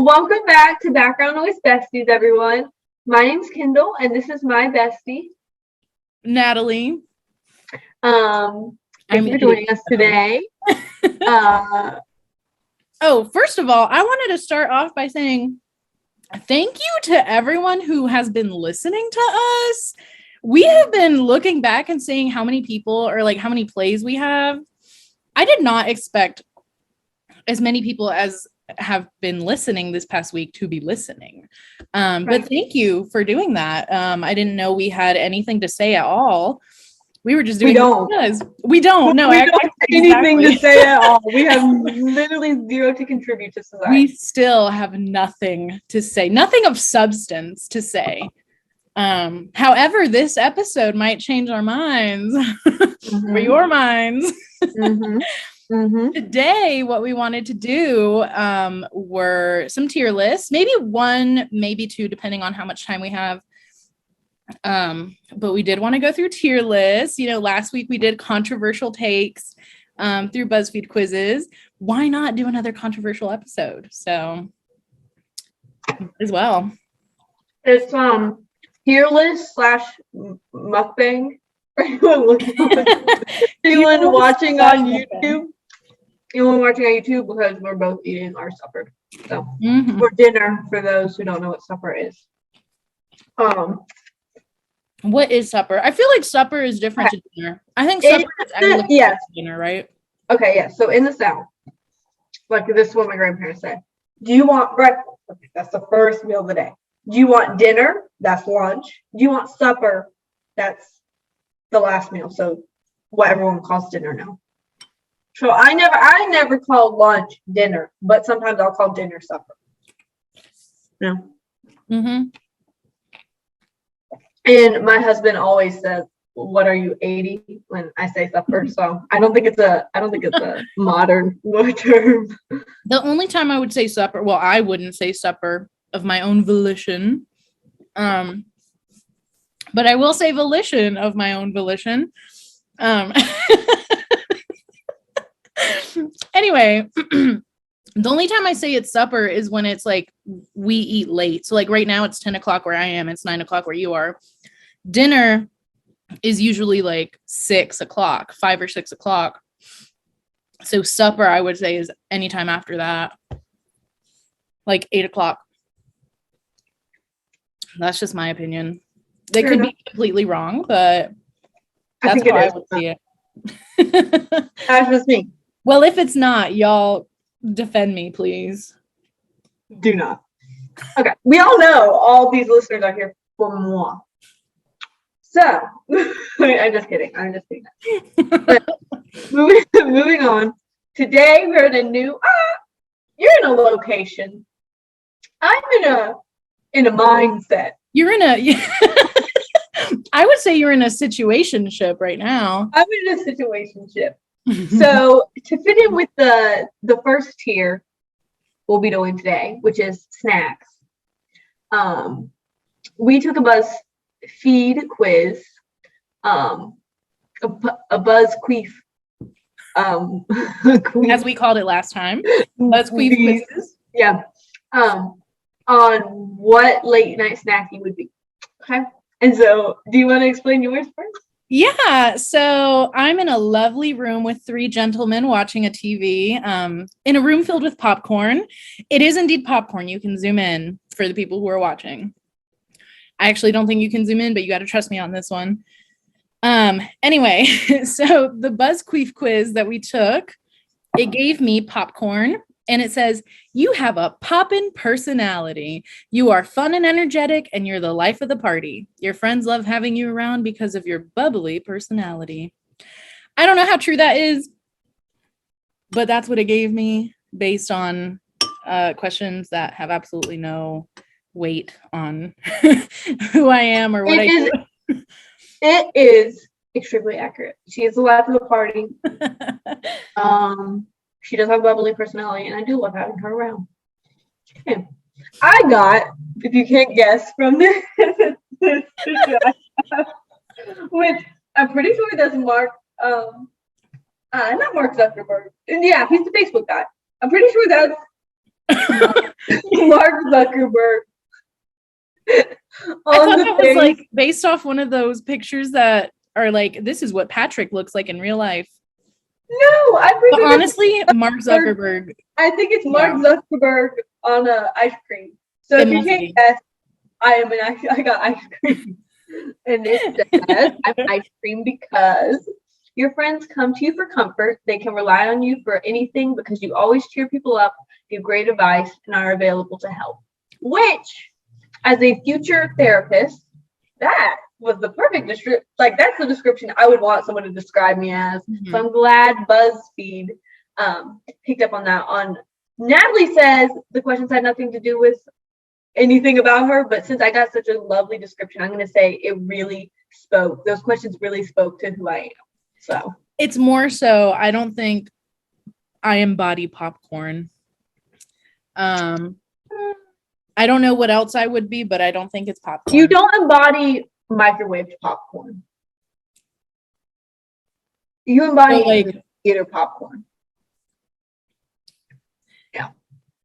Welcome back to Background Noise Besties, everyone. My name's Kendall, and this is my bestie, Natalie. Thank you for joining us today. First of all, I wanted to start off by saying thank you to everyone who has been listening to us. We have been looking back and seeing how many people or like how many plays we have. I did not expect as many people as have been listening this past week to be listening. But thank you for doing that. I didn't know we had anything to say at all. We were just doing We don't. No, we don't have anything to say at all. We have literally zero to contribute to society. We still have nothing to say, nothing of substance to say. However, this episode might change our minds or your minds. Today, what we wanted to do were some tier lists, maybe one, maybe two, depending on how much time we have. But we did want to go through tier lists. You know, last week we did controversial takes through BuzzFeed quizzes. Why not do another controversial episode? So, as well. It's tier list / mukbang. Anyone watching on YouTube? Anyone watching on YouTube, because we're both eating our supper. So for dinner, for those who don't know what supper is. What is supper? I feel like supper is different to dinner. I think supper is actually dinner, right? Okay, yeah. So in the South, like this is what my grandparents said. Do you want breakfast? Okay, that's the first meal of the day. Do you want dinner? That's lunch. Do you want supper? That's the last meal. So what everyone calls dinner now. So I never call lunch dinner, but sometimes I'll call dinner supper. No. And my husband always says, "What are you, 80?" when I say supper. So I don't think it's a modern term. The only time I would say supper, well, I wouldn't say supper of my own volition. But I will say volition of my own volition. Anyway, the only time I say it's supper is when it's like we eat late. So like right now it's 10 o'clock where I am. It's 9 o'clock where you are. Dinner is usually like 6 o'clock, 5 or 6 o'clock. So supper, I would say, is anytime after that, like 8 o'clock. That's just my opinion. They could be completely wrong, but that's how I would see it. That's just me. Well, if it's not, y'all defend me, please. Do not. Okay. We all know all these listeners are here for moi. So, I'm just kidding. But moving on. Today we're in a new. You're in a location. I'm in a mindset. You're in a. I would say you're in a situationship right now. I'm in a situationship. So to fit in with the first tier we'll be doing today, which is snacks. We took a BuzzFeed quiz, a Buzz Queef. As we called it last time. Buzz Queef quizzes. Yeah. On what late night snacking would be. Okay. And so, do you want to explain yours first? Yeah, so I'm in a lovely room with 3 gentlemen watching a TV in a room filled with popcorn. It is indeed popcorn. You can zoom in for the people who are watching. I actually don't think you can zoom in, but you got to trust me on this one. Anyway, so the Buzz Queef quiz that we took, it gave me popcorn. And it says, you have a poppin' personality. You are fun and energetic, and you're the life of the party. Your friends love having you around because of your bubbly personality. I don't know how true that is, but that's what it gave me based on questions that have absolutely no weight on who I am or what I do. It is extremely accurate. She is the life of the party. She does have a bubbly personality, and I do love having her around. Okay. I got, if you can't guess from this, which I'm pretty sure that's Mark, not Mark Zuckerberg. Yeah, he's the Facebook guy. I'm pretty sure that's Mark Zuckerberg. I thought that was like based off one of those pictures that are like, this is what Patrick looks like in real life. No, I think But honestly, Mark Zuckerberg. I think it's Mark Zuckerberg on ice cream. So if you can't guess, I got ice cream. And it says, I'm ice cream because your friends come to you for comfort. They can rely on you for anything because you always cheer people up, give great advice, and are available to help. Which, as a future therapist, that was the perfect description. Like, that's the description I would want someone to describe me as. Mm-hmm. So I'm glad BuzzFeed picked up on that. Natalie says the questions had nothing to do with anything about her, but since I got such a lovely description, I'm going to say it really spoke. Those questions really spoke to who I am. So it's more so, I don't think I embody popcorn. I don't know what else I would be, but I don't think it's popcorn. You don't embody microwaved popcorn. You embody like theater popcorn. Yeah.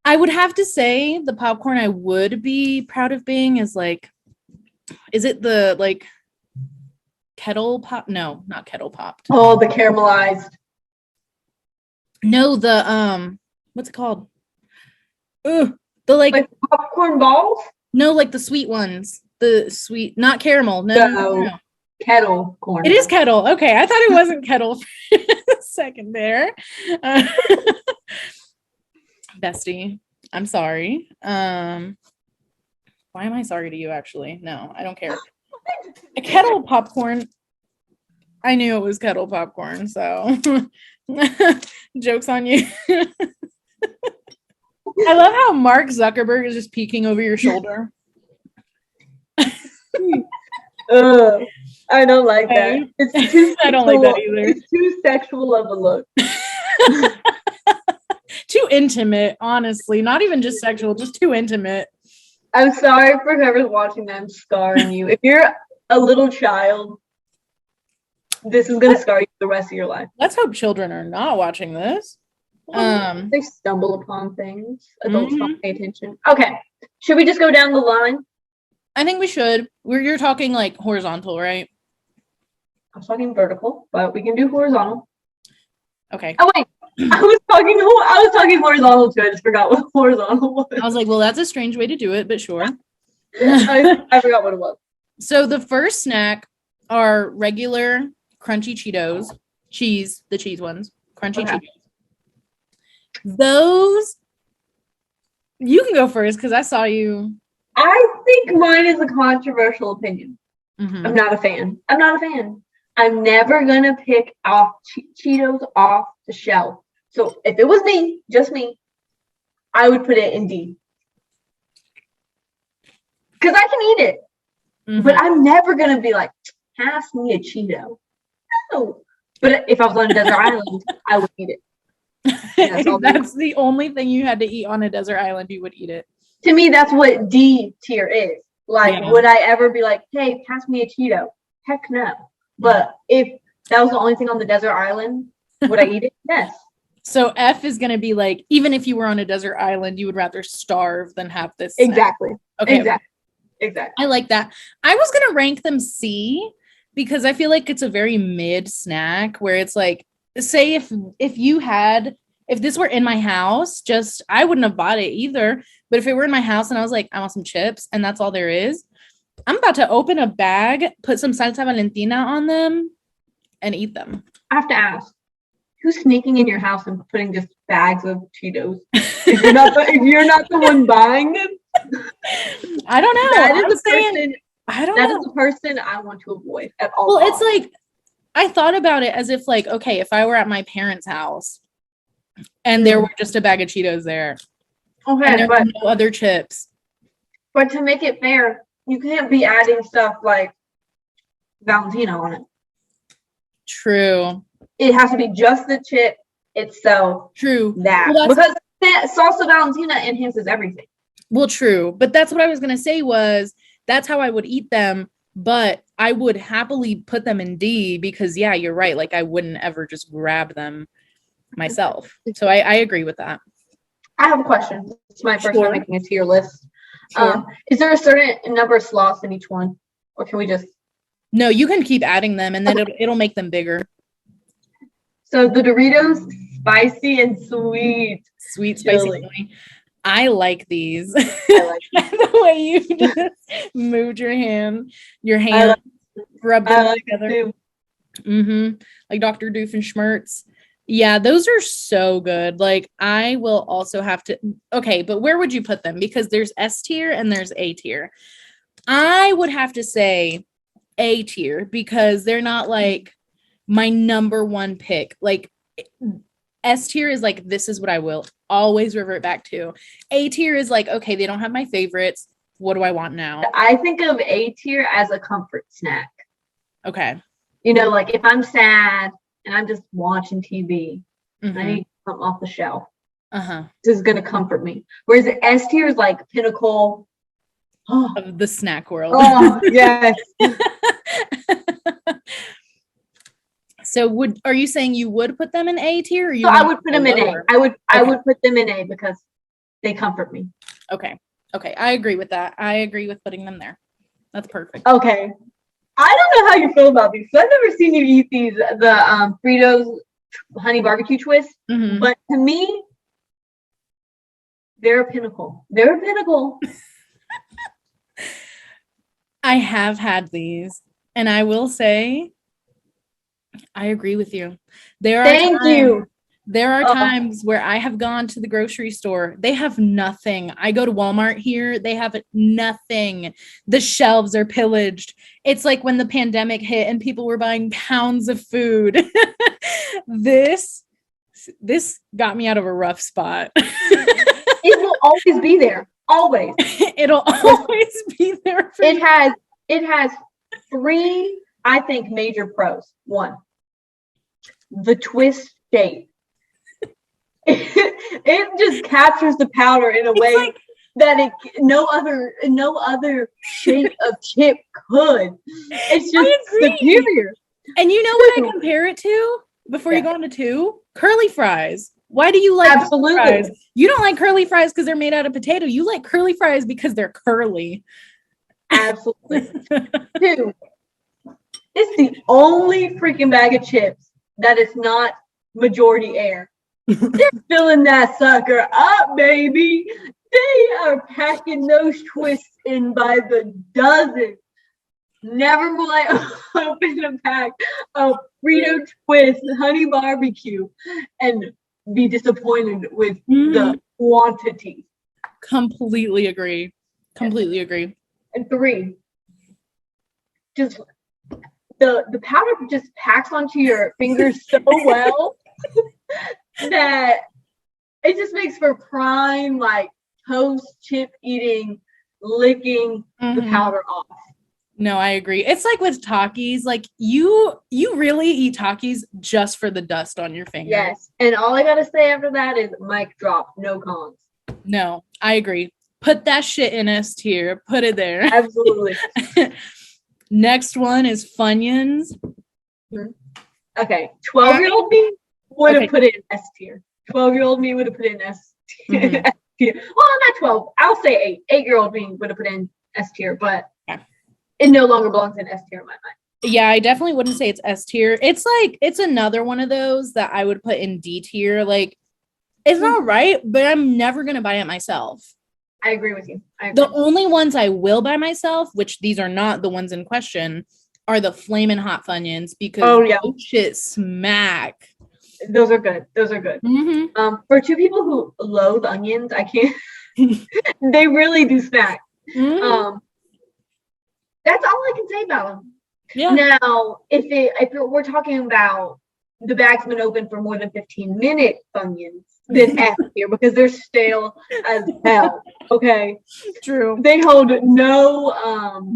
I would have to say the popcorn I would be proud of being is like, is it the like kettle pop? No, not kettle popped. Oh, the caramelized. No, the what's it called? Ugh, the like popcorn balls? No, like the sweet ones. The sweet, not caramel. No. Kettle corn. It is kettle. Okay, I thought it wasn't kettle for a second there. Bestie, I'm sorry. Why am I sorry to you, actually? No, I don't care. A kettle popcorn. I knew it was kettle popcorn, so joke's on you. I love how Mark Zuckerberg is just peeking over your shoulder. I don't like that. It's too I don't like that either. It's too sexual of a look. Too intimate, honestly. Not even just sexual, just too intimate. I'm sorry for whoever's watching that. I'm scarring you. If you're a little child, this is going to scar you the rest of your life. Let's hope children are not watching this. They stumble upon things. Adults don't pay attention. Okay. Should we just go down the line? I think we should. You're talking like horizontal, right? I was talking vertical, but we can do horizontal. Okay. Oh wait, I was talking horizontal too. I just forgot what horizontal was. I was like, well, that's a strange way to do it, but sure. I forgot what it was. So the first snack are regular crunchy Cheetos, the cheese ones, crunchy Cheetos. Those, you can go first because I saw you. I think mine is a controversial opinion. Mm-hmm. I'm not a fan. I'm never going to pick off Cheetos off the shelf. So if it was me, just me, I would put it in D. Because I can eat it. Mm-hmm. But I'm never going to be like, pass me a Cheeto. No. But if I was on a desert island, I would eat it. That's the only thing you had to eat on a desert island, you would eat it. To me, that's what D tier is. Like, would I ever be like, hey, pass me a Cheeto? Heck no. But if that was the only thing on the desert island, would I eat it? Yes. So F is going to be like, even if you were on a desert island, you would rather starve than have this. Exactly. Okay. Exactly. I like that. I was going to rank them C because I feel like it's a very mid snack where it's like, say if this were in my house, I wouldn't have bought it either. But if it were in my house and I was like, I want some chips and that's all there is, I'm about to open a bag, put some salsa Valentina on them, and eat them. I have to ask, who's sneaking in your house and putting just bags of Cheetos? if you're not the one buying them, I don't know. That is the person I want to avoid at all. Well, it's like I thought about it as if like, okay, if I were at my parents' house and there were just a bag of Cheetos there, and there were no other chips. But to make it fair, you can't be adding stuff like Valentino on it. True. It has to be just the chip itself. True. Because salsa Valentina enhances everything. Well, true. But that's what I was going to say was that's how I would eat them. But I would happily put them in D because, yeah, you're right. Like I wouldn't ever just grab them myself. So I agree with that. I have a question. It's my first time making a tier list. Sure. Is there a certain number of slots in each one? Or can we just... No, you can keep adding them and then it'll make them bigger. So the Doritos, spicy and sweet. Sweet, spicy, Chili. chili. I like these. I like The way you just moved your hand rubbed them together. Like Dr. Doofenshmirtz. Yeah, those are so good. Like, I will also have to. Okay, but where would you put them? Because there's S tier and there's A tier. I would have to say A tier because they're not like my number one pick. Like, S tier is like, this is what I will always revert back to. A tier is like, okay, they don't have my favorites. What do I want now? I think of A tier as a comfort snack. Okay. You know, like if I'm sad and I'm just watching TV, I need something off the shelf. This is going to comfort me. Whereas S tier is like pinnacle of the snack world. Oh, yes. So are you saying you would put them in A tier? Or you I would put them in A. I would put them in A because they comfort me. Okay. I agree with that. I agree with putting them there. That's perfect. Okay. I don't know how you feel about these. So I've never seen you eat these, the Fritos honey barbecue twist. But to me, they're a pinnacle. They're a pinnacle. I have had these, and I will say, I agree with you. There are times where I have gone to the grocery store. They have nothing. I go to Walmart here. They have nothing. The shelves are pillaged. It's like when the pandemic hit and people were buying pounds of food. This got me out of a rough spot. It will always be there. Always. It'll always be there. It has three, I think, major pros. One, the twist shape. It just captures the powder in a way that no other shape of chip could. It's just superior. And you know what I compare it to before you go on to two? Curly fries. Why do you like curly fries? You don't like curly fries because they're made out of potato. You like curly fries because they're curly. Absolutely. Two, it's the only freaking bag of chips that is not majority air. They're filling that sucker up, baby. They are packing those twists in by the dozen. Never will I open a pack of Frito Twist honey barbecue and be disappointed with the quantity. Completely agree. And three, just the powder just packs onto your fingers so well that it just makes for prime, like, toast chip eating, licking the powder off. No, I agree. It's like with Takis, like you really eat Takis just for the dust on your fingers. Yes. And all I gotta say after that is mic drop, no cons. No, I agree. Put that shit in S tier. Put it there. Absolutely. Next one is Funyuns. Okay. 12-year-old me would have put it in S tier. 12-year-old me would have put it in S tier. Well, not 12. I'll say 8. 8-year-old me would have put it in S tier, but it no longer belongs in S tier in my mind. Yeah, I definitely wouldn't say it's S tier. It's another one of those that I would put in D tier. Like, it's all right, but I'm never going to buy it myself. I agree with you. The only ones I will buy myself, which these are not the ones in question, are the Flamin' Hot Funyuns because those shit smack. Those are good. For two people who loathe onions, I can't. They really do smack. That's all I can say about them. Yeah. Now, if we're talking about the bag's been open for more than 15 minutes, Funyuns, then F here because they're stale as hell. Okay. True. They hold no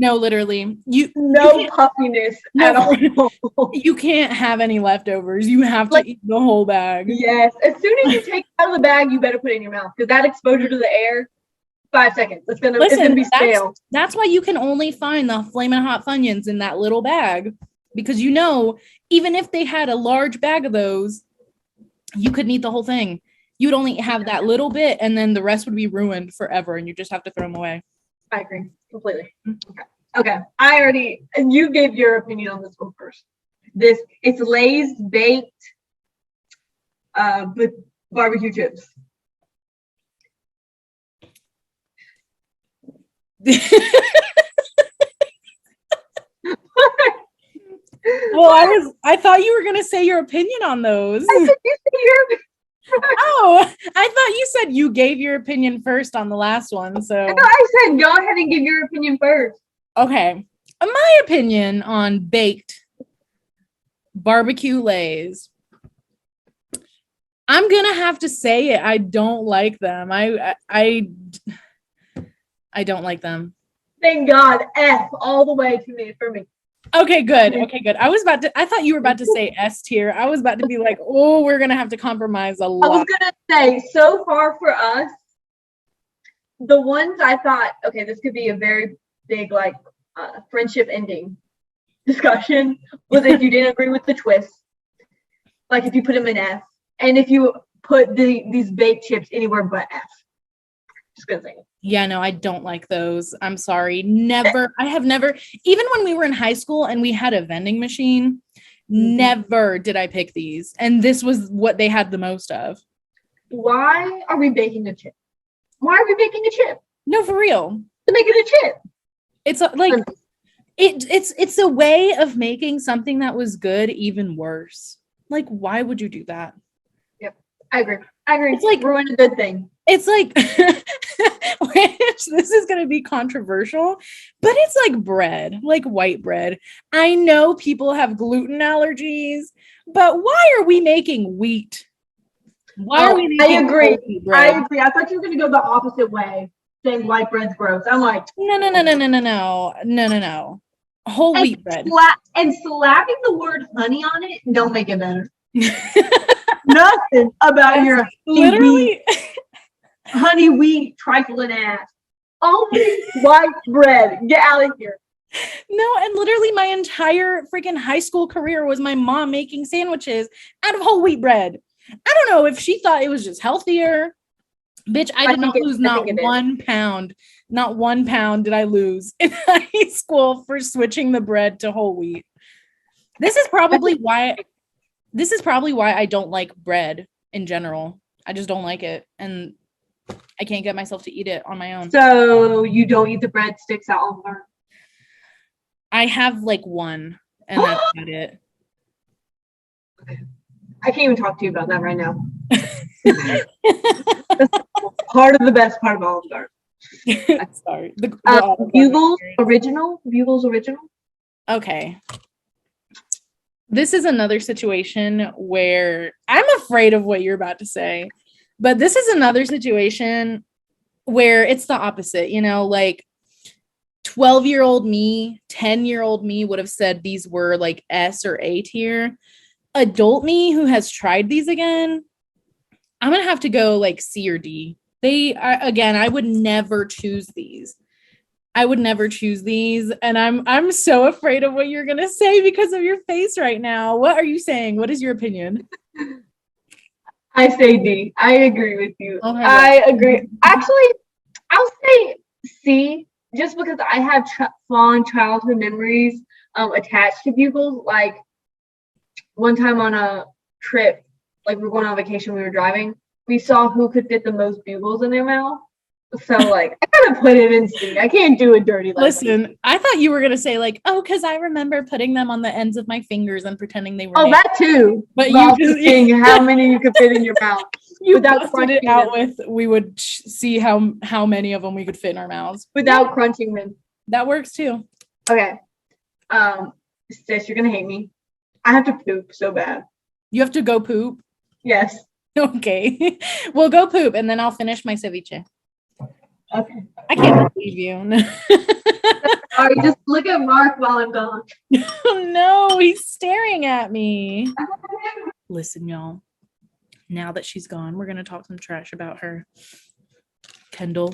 literally. No puffiness at all. You can't have any leftovers. You have to eat the whole bag. Yes. As soon as you take it out of the bag, you better put it in your mouth because that exposure to the air, 5 seconds. It's gonna be stale. That's why you can only find the Flamin' Hot Funyuns in that little bag. Because even if they had a large bag of those, you couldn't eat the whole thing. You would only have that little bit, and then the rest would be ruined forever, and you just have to throw them away. I agree completely. Okay. And you gave your opinion on this one first. It's Lay's baked with barbecue chips. Well, I thought you were gonna say your opinion on those. Oh, I thought you said you gave your opinion first on the last one. So I said go ahead and give your opinion first. Okay. My opinion on baked barbecue Lays. I'm gonna have to say it. I don't like them. I don't like them. Thank God. F all the way for me. Okay, good. I thought you were about to say S tier. I was about to be like, oh, we're gonna have to compromise a lot. I was gonna say, so far for us, the ones I thought, okay, this could be a very big friendship ending discussion, was if you didn't agree with the twist, like if you put them in F, and if you put these baked chips anywhere but F. Just gonna say it. Yeah, no, I don't like those. I'm sorry. I have never, even when we were in high school and we had a vending machine, never did I pick these. And this was what they had the most of. Why are we baking a chip? Why are we baking a chip? No, for real. To make it a chip. It's like, it's a way of making something that was good even worse. Like, why would you do that? Yep, I agree. It's like ruin a good thing. It's like, this is going to be controversial, but it's like bread, like white bread. I know people have gluten allergies, but why are we making wheat? Why are we making I agree. wheat bread? I agree. I thought you were going to go the opposite way, saying white bread's gross. I'm like, no. Whole wheat bread. And slapping the word honey on it don't make it better. Nothing about your literally honey wheat trifling ass. Only white bread. Get out of here. No, and literally my entire freaking high school career was my mom making sandwiches out of whole wheit bread. I don't know if she thought it was just healthier. Bitch, I did not lose not 1 pound. Not 1 pound did I lose in high school for switching the bread to whole wheat. This is probably why I don't like bread in general. I just don't like it. And I can't get myself to eat it on my own. So you don't eat the breadsticks at Walmart? I have like one, and that's about it. I can't even talk to you about that right now. Part of the best part of Olive Garden. Sorry. Bugles original. Okay. This is another situation where I'm afraid of what you're about to say, but this is another situation where it's the opposite, like 12-year-old me, 10-year-old me would have said these were like S or A tier. Adult me who has tried these again, I'm going to have to go like C or D. I would never choose these. And I'm so afraid of what you're going to say because of your face right now. What are you saying? What is your opinion? I say D. I agree with you. Oh I agree. Actually, I'll say C just because I have fond childhood memories attached to bugles. Like one time on a trip, like we were going on vacation, we were driving, we saw who could fit the most bugles in their mouth. So like I gotta put it in C. I can't do it dirty. Listen, I thought you were gonna say like, oh, because I remember putting them on the ends of my fingers and pretending they were. Oh, that too. But you just seeing how many you could fit in your mouth. You busted it out with. We would see how many of them we could fit in our mouths without crunching them. That works too. Okay, sis, you're gonna hate me. I have to poop so bad. You have to go poop? Yes. Okay. We'll go poop and then I'll finish my ceviche. Okay. I can't believe you. All right, just look at Mark while I'm gone. Oh no, he's staring at me. Listen, y'all. Now that she's gone, we're gonna talk some trash about her. Kendall,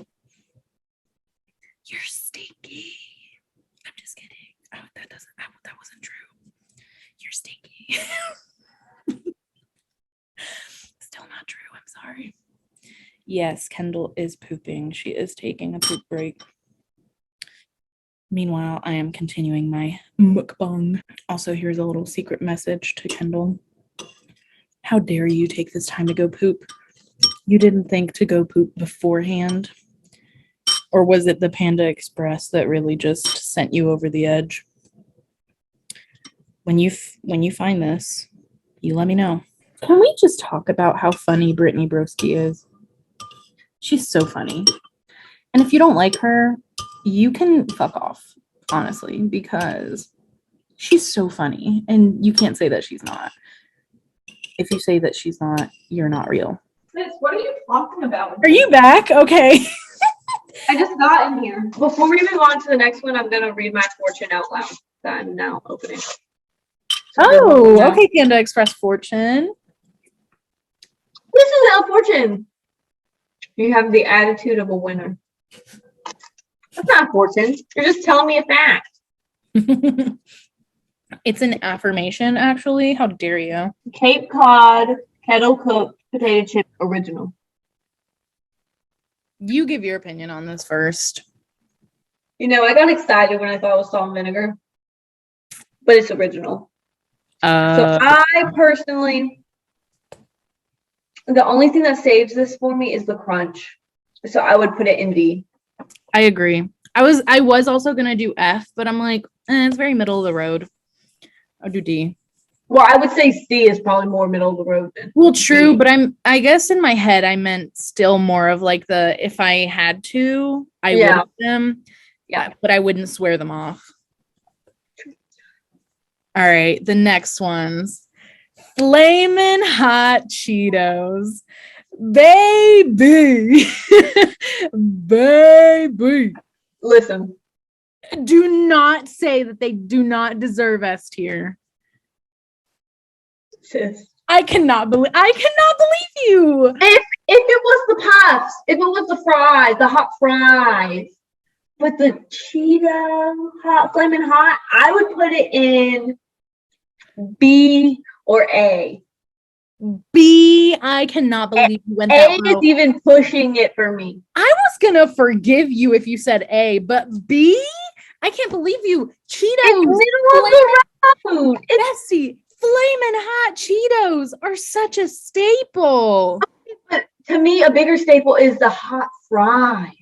you're stinky. I'm just kidding. That wasn't true. You're stinky. Still not true. I'm sorry. Yes, Kendall is pooping. She is taking a poop break. Meanwhile, I am continuing my mukbang. Also, here's a little secret message to Kendall. How dare you take this time to go poop? You didn't think to go poop beforehand? Or was it the Panda Express that really just sent you over the edge? When you find this, you let me know. Can we just talk about how funny Brittany Broski is? She's so funny. And if you don't like her, you can fuck off, honestly, because she's so funny. And you can't say that she's not. If you say that she's not, you're not real. Sis, what are you talking about? Are you back? Okay. I just got in here. Before we move on to the next one, I'm going to read my fortune out loud that I'm now opening. Oh, okay, Panda Express fortune. This is a fortune. You have the attitude of a winner. That's not a fortune. You're just telling me a fact. It's an affirmation, actually. How dare you? Cape Cod kettle cooked potato chip original. You give your opinion on this first. You know, I got excited when I thought it was salt and vinegar, but it's original. So I personally, the only thing that saves this for me is the crunch. So I would put it in D. I agree. I was also gonna do F, but I'm like, it's very middle of the road. I'll do D. Well, I would say C is probably more middle of the road than Well, true, D. but I guess in my head I meant still more of like the if I had to, I would have them. Yeah, but I wouldn't swear them off. All right, the next one's Flamin' Hot Cheetos. Baby. Baby. Listen. Do not say that they do not deserve S tier. Sis. I cannot believe you. If it was the puffs, if it was the fries, the hot fries, but the Cheeto hot flaming hot, I would put it in B or A. B, I cannot believe you went that A low. is even pushing it for me. I was gonna forgive you if you said A, but B, I can't believe you. Cheetos, It's middle of the road. Bestie, flaming hot Cheetos are such a staple. But to me, a bigger staple is the hot fries.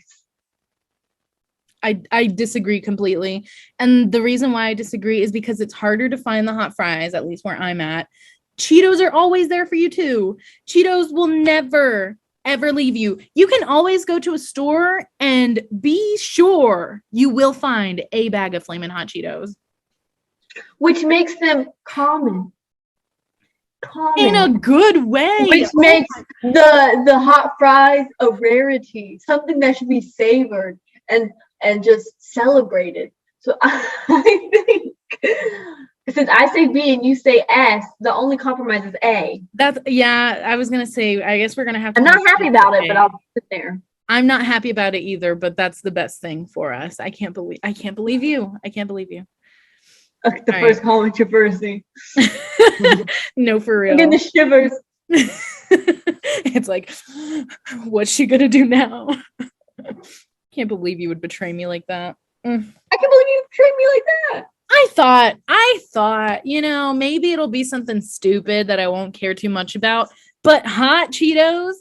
I disagree completely. And the reason why I disagree is because it's harder to find the hot fries, at least where I'm at. Cheetos are always there for you too. Cheetos will never, ever leave you. You can always go to a store and be sure you will find a bag of Flamin' Hot Cheetos. Which makes them common. In a good way. Which makes the hot fries a rarity. Something that should be savored and just celebrated. So I think since I say B and you say S, the only compromise is A. I was gonna say, I guess we're gonna have to. I'm not happy about it, but I'll sit there. I'm not happy about it either, but that's the best thing for us. I can't believe you. Okay, the first controversy. No, for real. I'm getting the shivers. It's like, what's she gonna do now? Can't believe you would betray me like that. I can't believe you betrayed me like that. I thought, maybe it'll be something stupid that I won't care too much about. But hot Cheetos,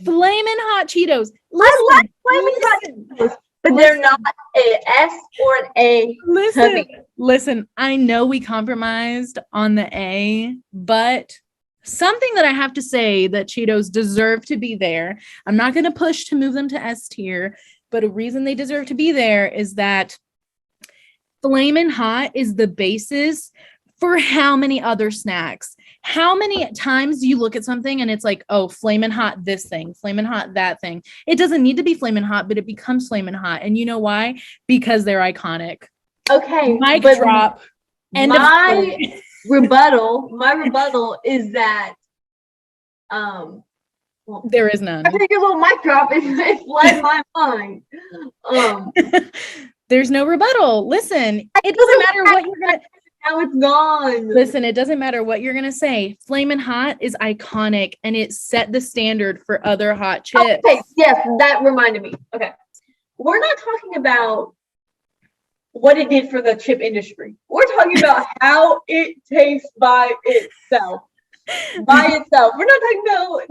flaming hot Cheetos. I like flaming hot Cheetos, but they're not an S or an A. Listen, I know we compromised on the A, but something that I have to say that Cheetos deserve to be there. I'm not going to push to move them to S tier, but a reason they deserve to be there is that Flamin' Hot is the basis for how many other snacks. How many times do you look at something and it's like, oh, Flamin' Hot this thing, Flamin' Hot that thing. It doesn't need to be Flamin' Hot, but it becomes Flamin' Hot. And you know why? Because they're iconic. Okay. Mic drop. My rebuttal is that there is none. I think a little mic drop it fled my mind. There's no rebuttal. Listen, it doesn't matter what you're gonna. Now it's gone. Listen, it doesn't matter what you're gonna say. Flamin' Hot is iconic, and it set the standard for other hot chips. Okay, yes, that reminded me. Okay, we're not talking about what it did for the chip industry. We're talking about how it tastes by itself. By itself. We're not talking about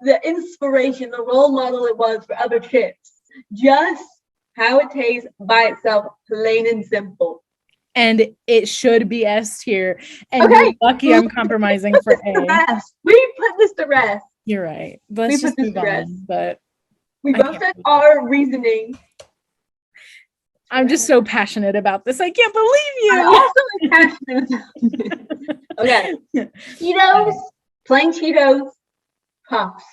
the inspiration, the role model it was for other chips. Just how it tastes by itself, plain and simple. And it should be S tier. And Okay. you're lucky I'm compromising for A. We put this to rest. You're right. Let's just move on. But we both said our reasoning. I'm just so passionate about this. I can't believe you. I'm also passionate about it. Okay. Cheetos, plain Cheetos, puffs.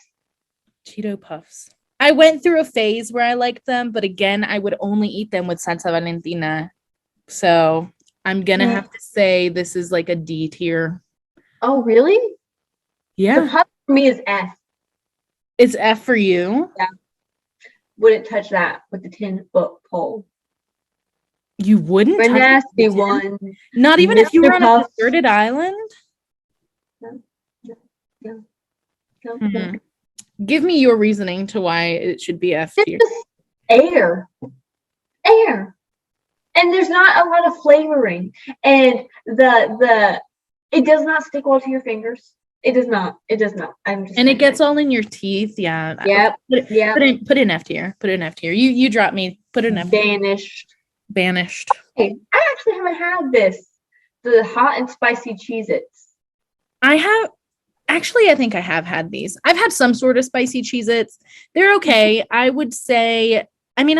Cheeto puffs. I went through a phase where I liked them, but again, I would only eat them with salsa Valentina. So I'm gonna have to say this is like a D tier. Oh, really? Yeah. The puff for me is F. It's F for you? Yeah. Wouldn't touch that with the 10-foot pole. You wouldn't touch nasty it? One. Not even Mr. if you were on Puff. a deserted island? No. Mm-hmm. Give me your reasoning to why it should be F tier. Air. And there's not a lot of flavoring. And it does not stick well to your fingers. It does not. And it gets all in your teeth. Yeah. Yep. Put in F tier. Put in F tier. You dropped me. Put in F tier. Banished. Hey, I actually haven't had this. The hot and spicy Cheez-Its. I think I have had these. I've had some sort of spicy Cheez-Its. They're okay. I would say, I mean,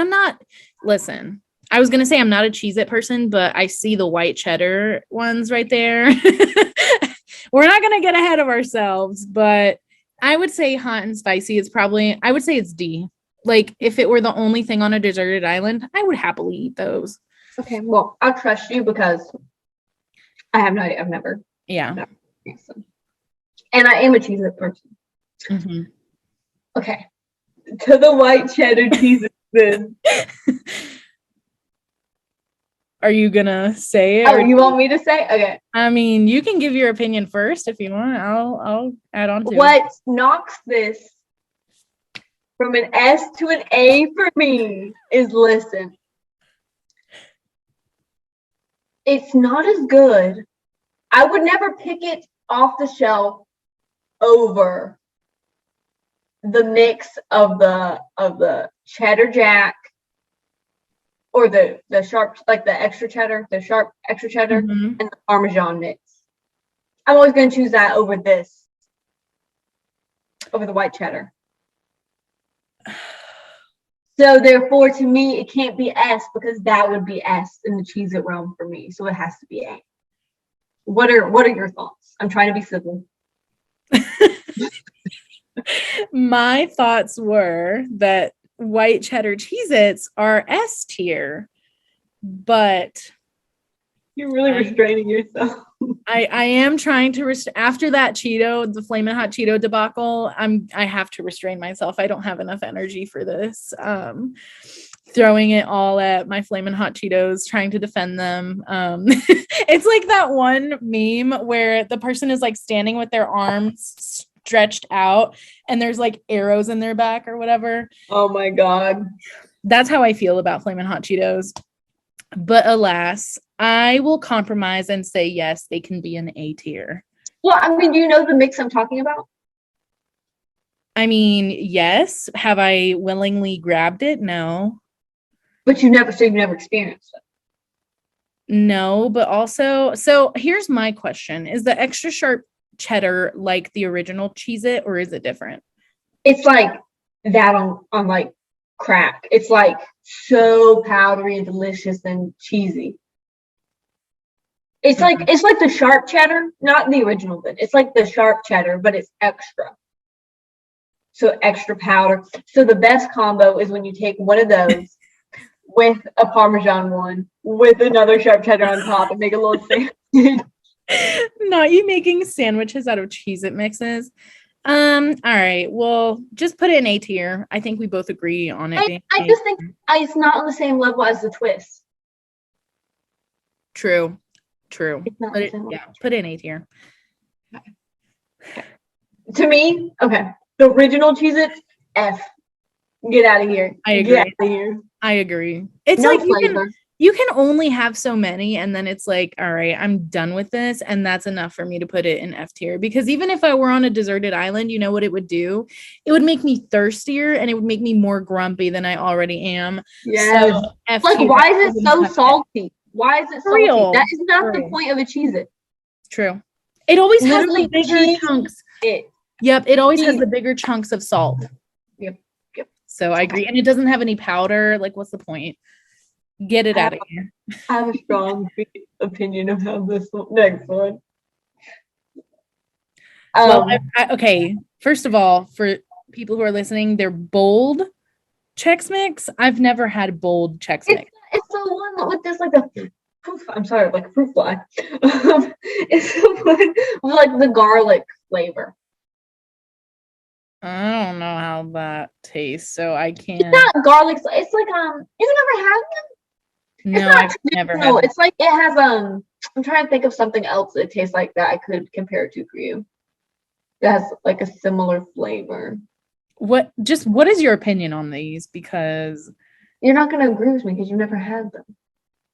listen, I was going to say I'm not a Cheez-It person, but I see the white cheddar ones right there. We're not going to get ahead of ourselves, but I would say hot and spicy is I would say it's D. Like, if it were the only thing on a deserted island, I would happily eat those. Okay, well, I'll trust you because I have no idea. I've never. Yeah. And I am a Cheez-It person. Mm-hmm. Okay. To the white cheddar Cheez-Its then. Are you gonna say it? Oh, you want me to say? Okay. I mean, you can give your opinion first if you want. I'll add on to what knocks this from an S to an A for me is listen. It's not as good. I would never pick it off the shelf over the mix of the cheddar jack or the sharp, like the extra cheddar, the sharp extra cheddar, and the Parmesan mix. I'm always going to choose that over this, over the white cheddar. So therefore, to me, it can't be S because that would be S in the Cheez-It realm for me. So it has to be A. What are your thoughts? I'm trying to be civil. My thoughts were that white cheddar Cheez-Its are S tier, but you're really restraining yourself. I am trying to after that Cheeto, the Flamin' Hot Cheeto debacle, I have to restrain myself. I don't have enough energy for this. Throwing it all at my Flamin' Hot Cheetos, trying to defend them. It's like that one meme where the person is like standing with their arms stretched out and there's like arrows in their back or whatever. Oh my God. That's how I feel about Flamin' Hot Cheetos. But alas, I will compromise and say yes, they can be an A tier. Well, I mean, do you know the mix I'm talking about? I mean, yes. Have I willingly grabbed it? No. But you've never experienced it. No, but also, so here's my question. Is the extra sharp cheddar like the original Cheez-It or is it different? It's like that on like crack. It's like so powdery and delicious and cheesy. It's like the sharp cheddar, not the original bit. It's like the sharp cheddar, but it's extra. So extra powder. So the best combo is when you take one of those with a Parmesan one with another sharp cheddar on top and make a little sandwich. Not you making sandwiches out of Cheez-It mixes. All right. Well, just put it in A tier. I think we both agree on it. I just think it's not on the same level as the twist. True. True. It's not But similar. put in A tier. To me, okay, the original Cheez-Its, F. Get out of here. I agree. Get out of here. I agree. It's No like flavor. you can only have so many, and then it's like, all right, I'm done with this, and that's enough for me to put it in F tier. Because even if I were on a deserted island, you know what it would do? It would make me thirstier, and it would make me more grumpy than I already am. Yes. So F Like, tier, why I is it wouldn't so touch it. salty? Why is it For salty? real. That is not For the real. point of a Cheez-It. True. It always has Literally, the bigger cheese chunks. it. Yep, it always has Cheese. the bigger chunks of salt. Yep. So I agree. And it doesn't have any powder. Like, what's the point? Get it out of here. I have a strong opinion about this next one. Well, okay. First of all, for people who are listening, they're bold Chex Mix. I've never had bold Chex Mix. It's the one with this like a I'm sorry, like a fruit fly. It's the one with like the garlic flavor. I don't know how that tastes, so I can't. It's not garlic. It's like you never had them? No, I've never had. No, it's like it has I'm trying to think of something else that tastes like that I could compare it to for you. That has like a similar flavor. What is your opinion on these? Because you're not gonna agree with me because you never had them.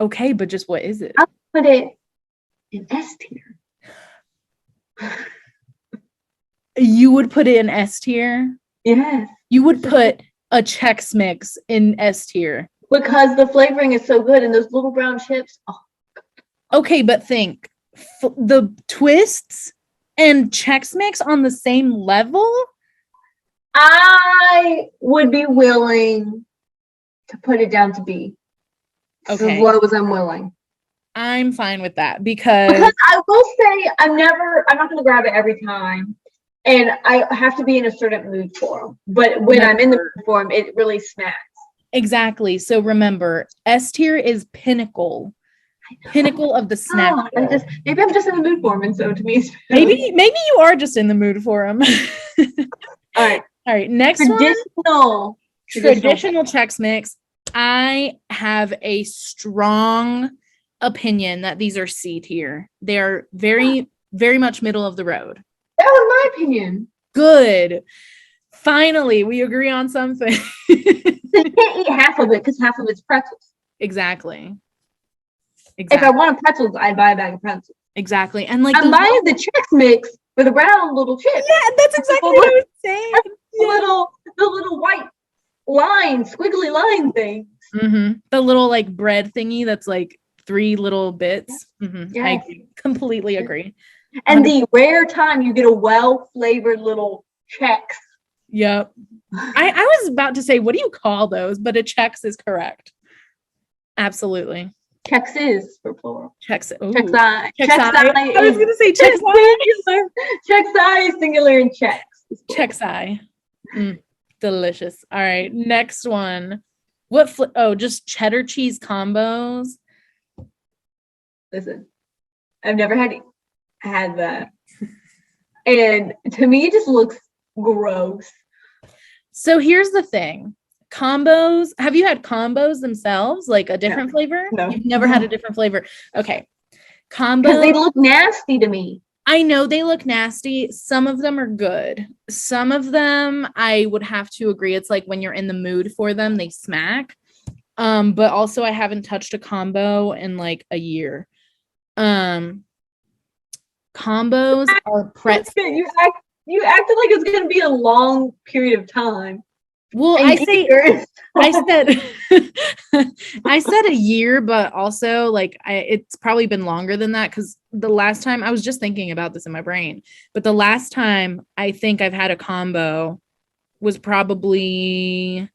Okay, but just what is it? I'll put it in S tier. You would put it in S tier? Yes. You would put a Chex Mix in S tier. Because the flavoring is so good and those little brown chips. Oh. Okay, but think the twists and Chex Mix on the same level? I would be willing to put it down to B. Okay. As low as I'm willing. I'm fine with that because I will say I'm not going to grab it every time. And I have to be in a certain mood for them. But when I'm in the mood for them, it really smacks. Exactly. So remember, S tier is pinnacle of the snack. Maybe I'm just in the mood for them, and so to me, it's maybe you are just in the mood for them. All right. Next traditional Chex Mix. I have a strong opinion that these are C tier. They are very, very much middle of the road. That was my opinion. Good. Finally, we agree on something. So you can't eat half of it because half of it's pretzels. Exactly. If I wanted pretzels, I'd buy a bag of pretzels. Exactly. And like I'm buying the Chex Mix for the round little chips. Yeah, that's exactly what I was saying. The little white line, squiggly line thing. Mm-hmm. The little like bread thingy that's like 3 little bits. Mm-hmm. Yes. I completely agree. And the rare time you get a well-flavored little Chex. Yep. I was about to say, what do you call those? But a Chex is correct. Absolutely. Chex is for plural. Chex. Chex-I. Chex-I. I was going to say Chex-I. Chex-I is singular and Chex. Chex-I. Delicious. All right. Next one. Just cheddar cheese combos. Listen, I've never had that. And to me, it just looks gross. So here's the thing. Combos. Have you had combos themselves? Like a different flavor? No. You've never had a different flavor. Okay. Combos. Because they look nasty to me. I know they look nasty. Some of them are good. Some of them I would have to agree. It's like when you're in the mood for them, they smack. But also I haven't touched a combo in like a year. Combos are pretzels. You acted like it's gonna be a long period of time. Well, I said a year, but also like it's probably been longer than that because the last time I was just thinking about this in my brain, but the last time I think I've had a combo was probably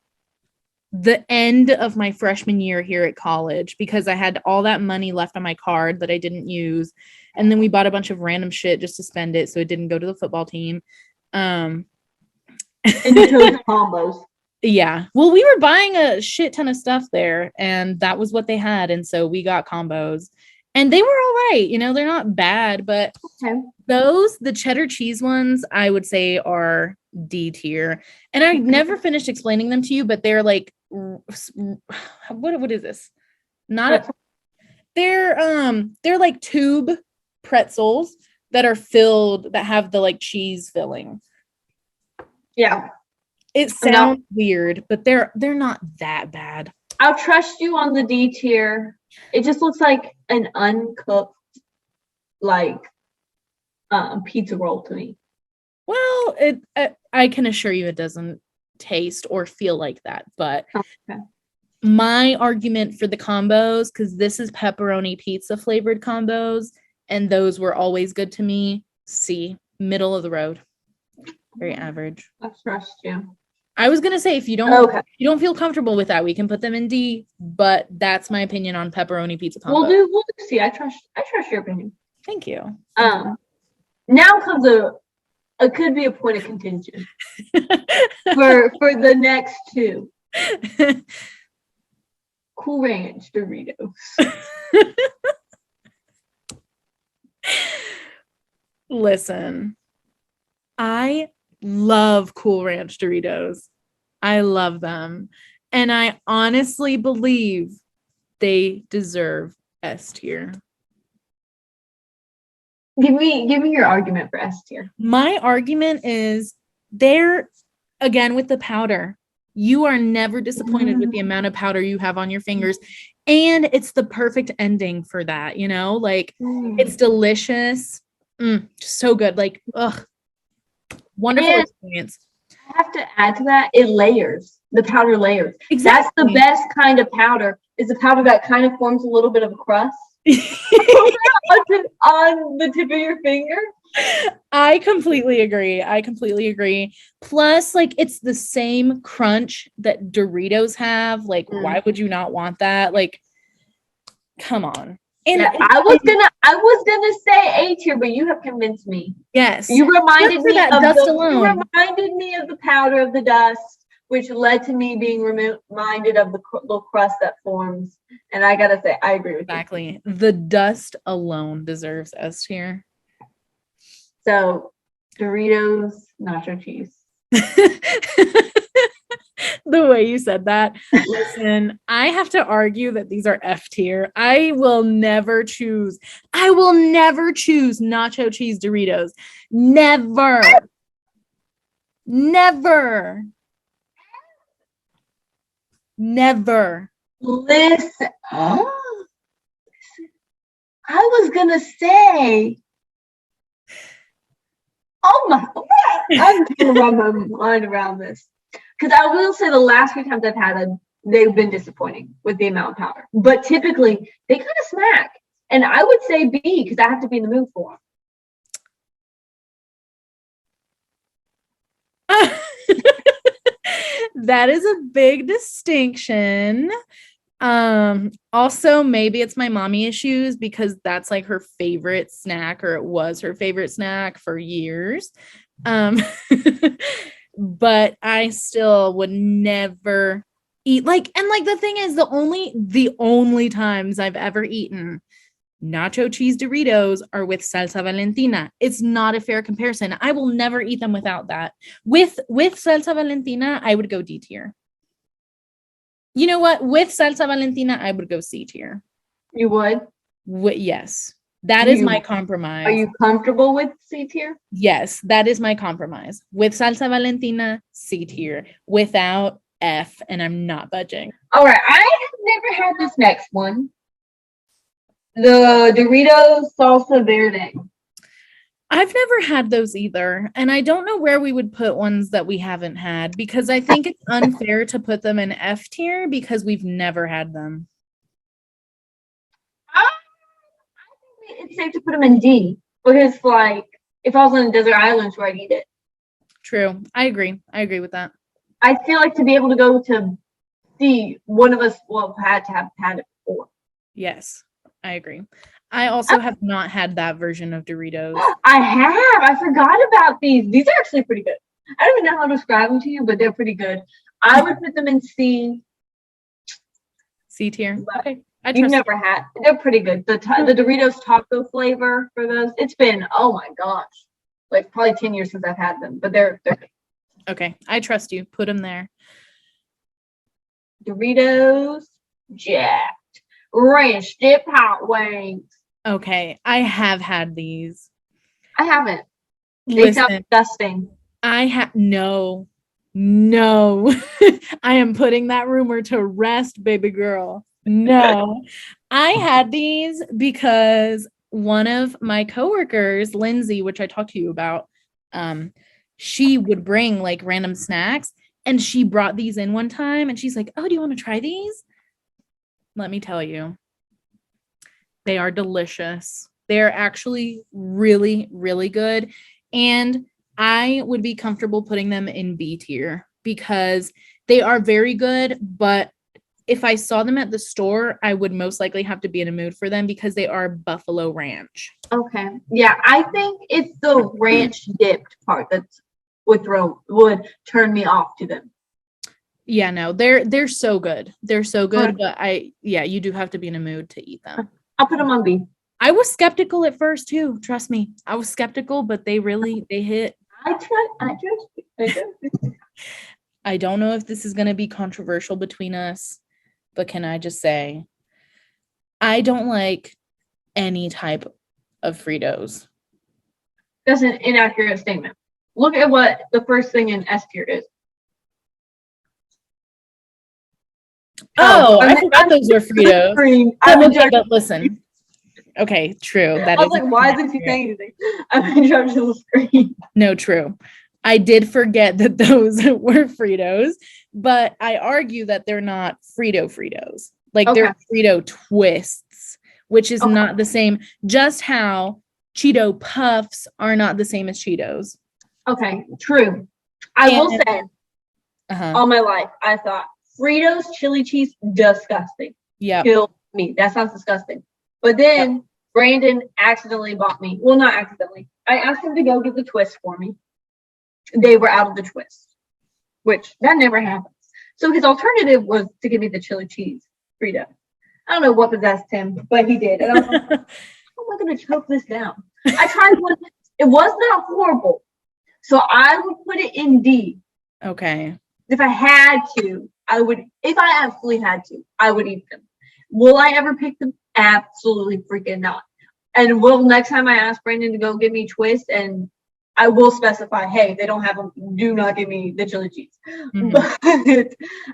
the end of my freshman year here at college because I had all that money left on my card that I didn't use. And then we bought a bunch of random shit just to spend it so it didn't go to the football team. And you chose combos. Yeah. Well, we were buying a shit ton of stuff there and that was what they had. And so we got combos and they were all right. You know, they're not bad, but the cheddar cheese ones, I would say are D tier. And I never finished explaining them to you, but they're like, what is this? They're like tube pretzels that are filled, that have the like cheese filling. Yeah. It sounds weird, but they're not that bad. I'll trust you on the D tier. It just looks like an uncooked, like, pizza roll to me. Well, I can assure you it doesn't taste or feel like that, but Okay. my argument for the combos, because this is pepperoni pizza flavored combos, and those were always good to me. C, middle of the road, very average. I trust you. I was gonna say if you don't feel comfortable with that, we can put them in D, but that's my opinion on pepperoni pizza combos. We'll do C. I trust your opinion. Thank you. Now comes it could be a point of contention for the next two. Cool Ranch Doritos. Listen, I love Cool Ranch Doritos. I love them. And I honestly believe they deserve S tier. Give me your argument for S tier. My argument is they're, again, with the powder. You are never disappointed with the amount of powder you have on your fingers. And it's the perfect ending for that, you know? Like, it's delicious. So good. Like, wonderful experience. I have to add to that, it layers. The powder layers. Exactly. That's the best kind of powder, is the powder that kind of forms a little bit of a crust on the tip of your finger. I completely agree. Plus, like, it's the same crunch that Doritos have. Like, why would you not want that? Like, come on. And yeah, I was gonna say A tier, but you have convinced me. Yes. You reminded me of the powder of the dust, which led to me being reminded of the little crust that forms. And I gotta say, I agree with you. Exactly. The dust alone deserves S tier. So, Doritos, nacho cheese. The way you said that. Listen, I have to argue that these are F tier. I will never choose nacho cheese Doritos. Never. Listen. I was gonna say, oh my God, I'm gonna run my mind around this. Because I will say the last few times I've had them, they've been disappointing with the amount of powder. But typically, they kind of smack. And I would say B, because I have to be in the mood for them. That is a big distinction. Also, maybe it's my mommy issues, because that's like her favorite snack, or it was her favorite snack for years. But I still would never eat, like, and like the thing is, the only times I've ever eaten nacho cheese Doritos are with salsa Valentina. It's not a fair comparison. I will never eat them without that. With salsa Valentina, I would go D tier. You know what? With salsa Valentina, I would go C tier. You would? Yes. That is my compromise. Are you comfortable with C tier? Yes, that is my compromise. With salsa Valentina, C tier. Without, F, and I'm not budging. All right, I have never had this next one. The Doritos Salsa Verde. I've never had those either, and I don't know where we would put ones that we haven't had, because I think it's unfair to put them in F tier because we've never had them. It's safe to put them in D, because, like, if I was on a desert island, where I'd eat it. True. I agree with that. I feel like to be able to go to D, one of us had to have had it before. Yes, I agree. I also have not had that version of Doritos. I have. I forgot about these. These are actually pretty good. I don't even know how to describe them to you, but they're pretty good. I would put them in C. C tier. Okay. You've never had. They're pretty good. The Doritos taco flavor for those. It's been, oh my gosh, like probably 10 years since I've had them, but they're good. Okay, I trust you. Put them there. Doritos, jacked. ranch dip hot wings. Okay, I have had these. I haven't. They sound Listen, disgusting. no, no. I am putting that rumor to rest, baby girl. No. I had these because one of my coworkers, Lindsay, which I talked to you about, she would bring like random snacks, and she brought these in one time, and she's like, "Oh, do you want to try these?" Let me tell you, they are delicious. They're actually really, really good. And I would be comfortable putting them in B tier because they are very good. But if I saw them at the store, I would most likely have to be in a mood for them because they are buffalo ranch. Okay. Yeah, I think it's the ranch dipped part that would turn me off to them. Yeah, no, they're so good. They're so good, but you do have to be in a mood to eat them. I'll put them on B. I was skeptical at first too. Trust me, I was skeptical, but they hit. I trust you. I don't know if this is going to be controversial between us, but can I just say, I don't like any type of Fritos. That's an inaccurate statement. Look at what the first thing in S tier is. Oh, I forgot those were Fritos. Okay, but listen. Okay, true. I was like, why isn't he saying anything? I'm in charge of the screen. No, true. I did forget that those were Fritos, but I argue that they're not Fritos. Like they're Frito twists, which is not the same. Just how Cheeto Puffs are not the same as Cheetos. Okay, true. I will say, all my life, I thought Fritos chili cheese disgusting. Yeah, killed me. That sounds disgusting. But then Brandon accidentally bought me. Well, not accidentally. I asked him to go get the twist for me. They were out of the twist, which that never happens. So his alternative was to give me the chili cheese Frito. I don't know what possessed him, but he did. And I was like, how am I going to choke this down? I tried one. It was not horrible. So I would put it in D. Okay. If I had to, I would. If I absolutely had to, I would eat them. Will I ever pick them? Absolutely freaking not. And will next time I ask Brandon to go get me twist, and I will specify, hey, they don't have them. Do not give me the chili cheese. Mm-hmm. But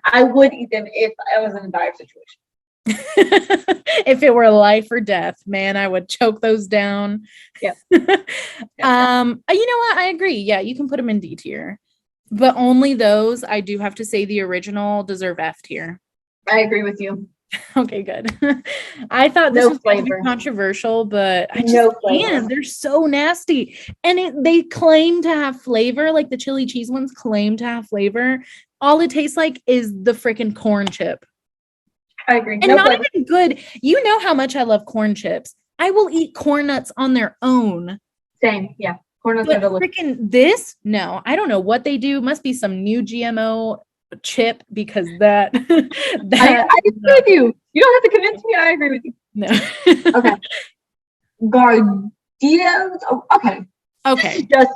I would eat them if I was in a dire situation. If it were life or death, man, I would choke those down. Yeah. You know what? I agree. Yeah, you can put them in D tier, but only those. I do have to say the original deserve F tier. I agree with you. Okay, good. I thought this was going to be controversial, but I just can't. They're so nasty. And they claim to have flavor, like the chili cheese ones claim to have flavor. All it tastes like is the freaking corn chip. I agree. And not even good. You know how much I love corn chips. I will eat corn nuts on their own. Same, yeah. Corn nuts are delicious. Freaking this? No, I don't know what they do. Must be some new GMO chip because that I agree with you. You don't have to convince me. I agree with you. No. Okay. Garditos. Oh, okay. Okay. This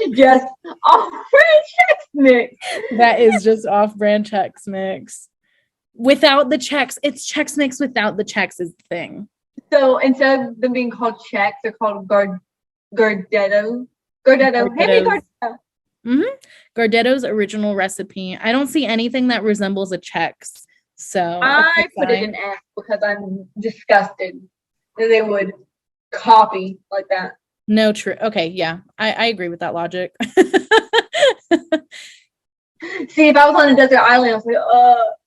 is just off-brand Chex Mix. That is just off-brand Chex Mix. Without the Chex, it's Chex Mix without the Chex is the thing. So instead of them being called Chex, they're called Gardetto. Gardetto. Hey, Gardetto. Mm-hmm. Gardetto's original recipe. I don't see anything that resembles a Chex. So I put it in F because I'm disgusted that they would copy like that. No, true. Okay, yeah. I agree with that logic. See, if I was on a desert island, I was like,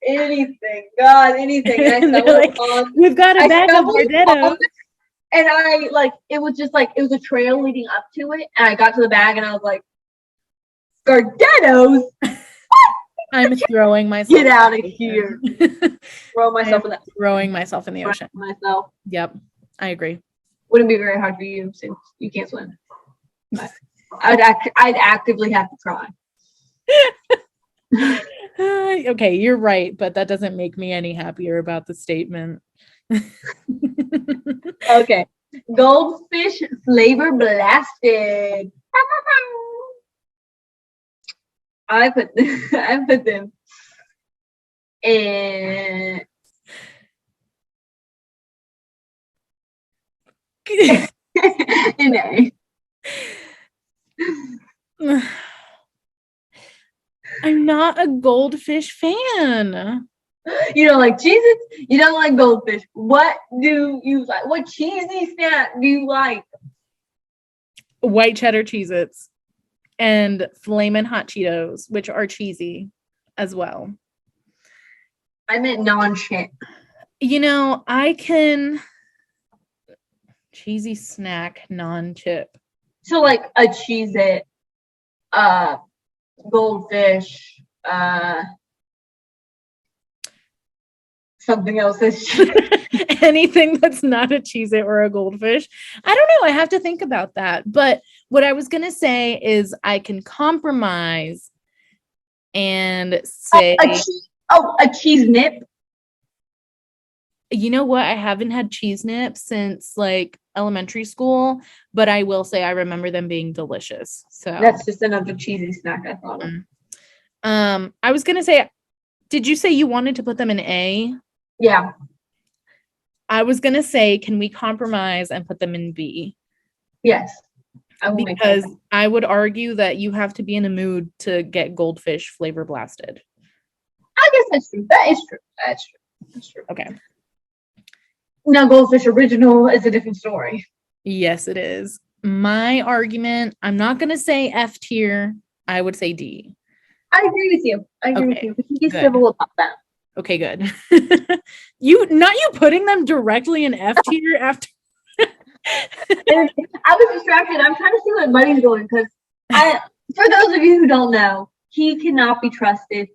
anything, God, anything. And I like, we've got a bag of Gardetto. And I it was just it was a trail leading up to it. And I got to the bag and I was like, Gardettos? I'm throwing myself. Get out of here. Throw myself in that. Throwing myself in the ocean. Myself. Yep. I agree. Wouldn't be very hard for you since you can't swim. I'd actively have to try. Okay, you're right, but that doesn't make me any happier about the statement. Okay. Goldfish flavor blasted. I put them in An A. I'm not a goldfish fan. You don't like cheeses? You don't like goldfish. What do you like? What cheesy snack do you like? White cheddar Cheez-Its and Flamin' Hot Cheetos, which are cheesy as well. I meant non-chip. You know, I can cheesy snack non-chip. So like a Cheez-It, goldfish, something else is Anything that's not a Cheez-It or a goldfish. I don't know. I have to think about that. But what I was going to say is I can compromise and say, a cheese nip. you know what? I haven't had cheese nips since like elementary school, but I will say I remember them being delicious. So That's just another cheesy snack I thought of. I was going to say, did you say you wanted to put them in A? Yeah. I was going to say, can we compromise and put them in B? Yes. I will make Because that. I would argue that you have to be in a mood to get goldfish flavor blasted. I guess that's true. That is true. That's true. Okay. Now, Goldfish Original is a different story. Yes, it is. My argument, I'm not going to say F tier. I would say D. I agree with you. I agree with you. We can be Good. civil about that. Okay, good. You putting them directly in F tier after. And I was distracted. I'm trying to see what Buddy's going because for those of you who don't know, he cannot be trusted.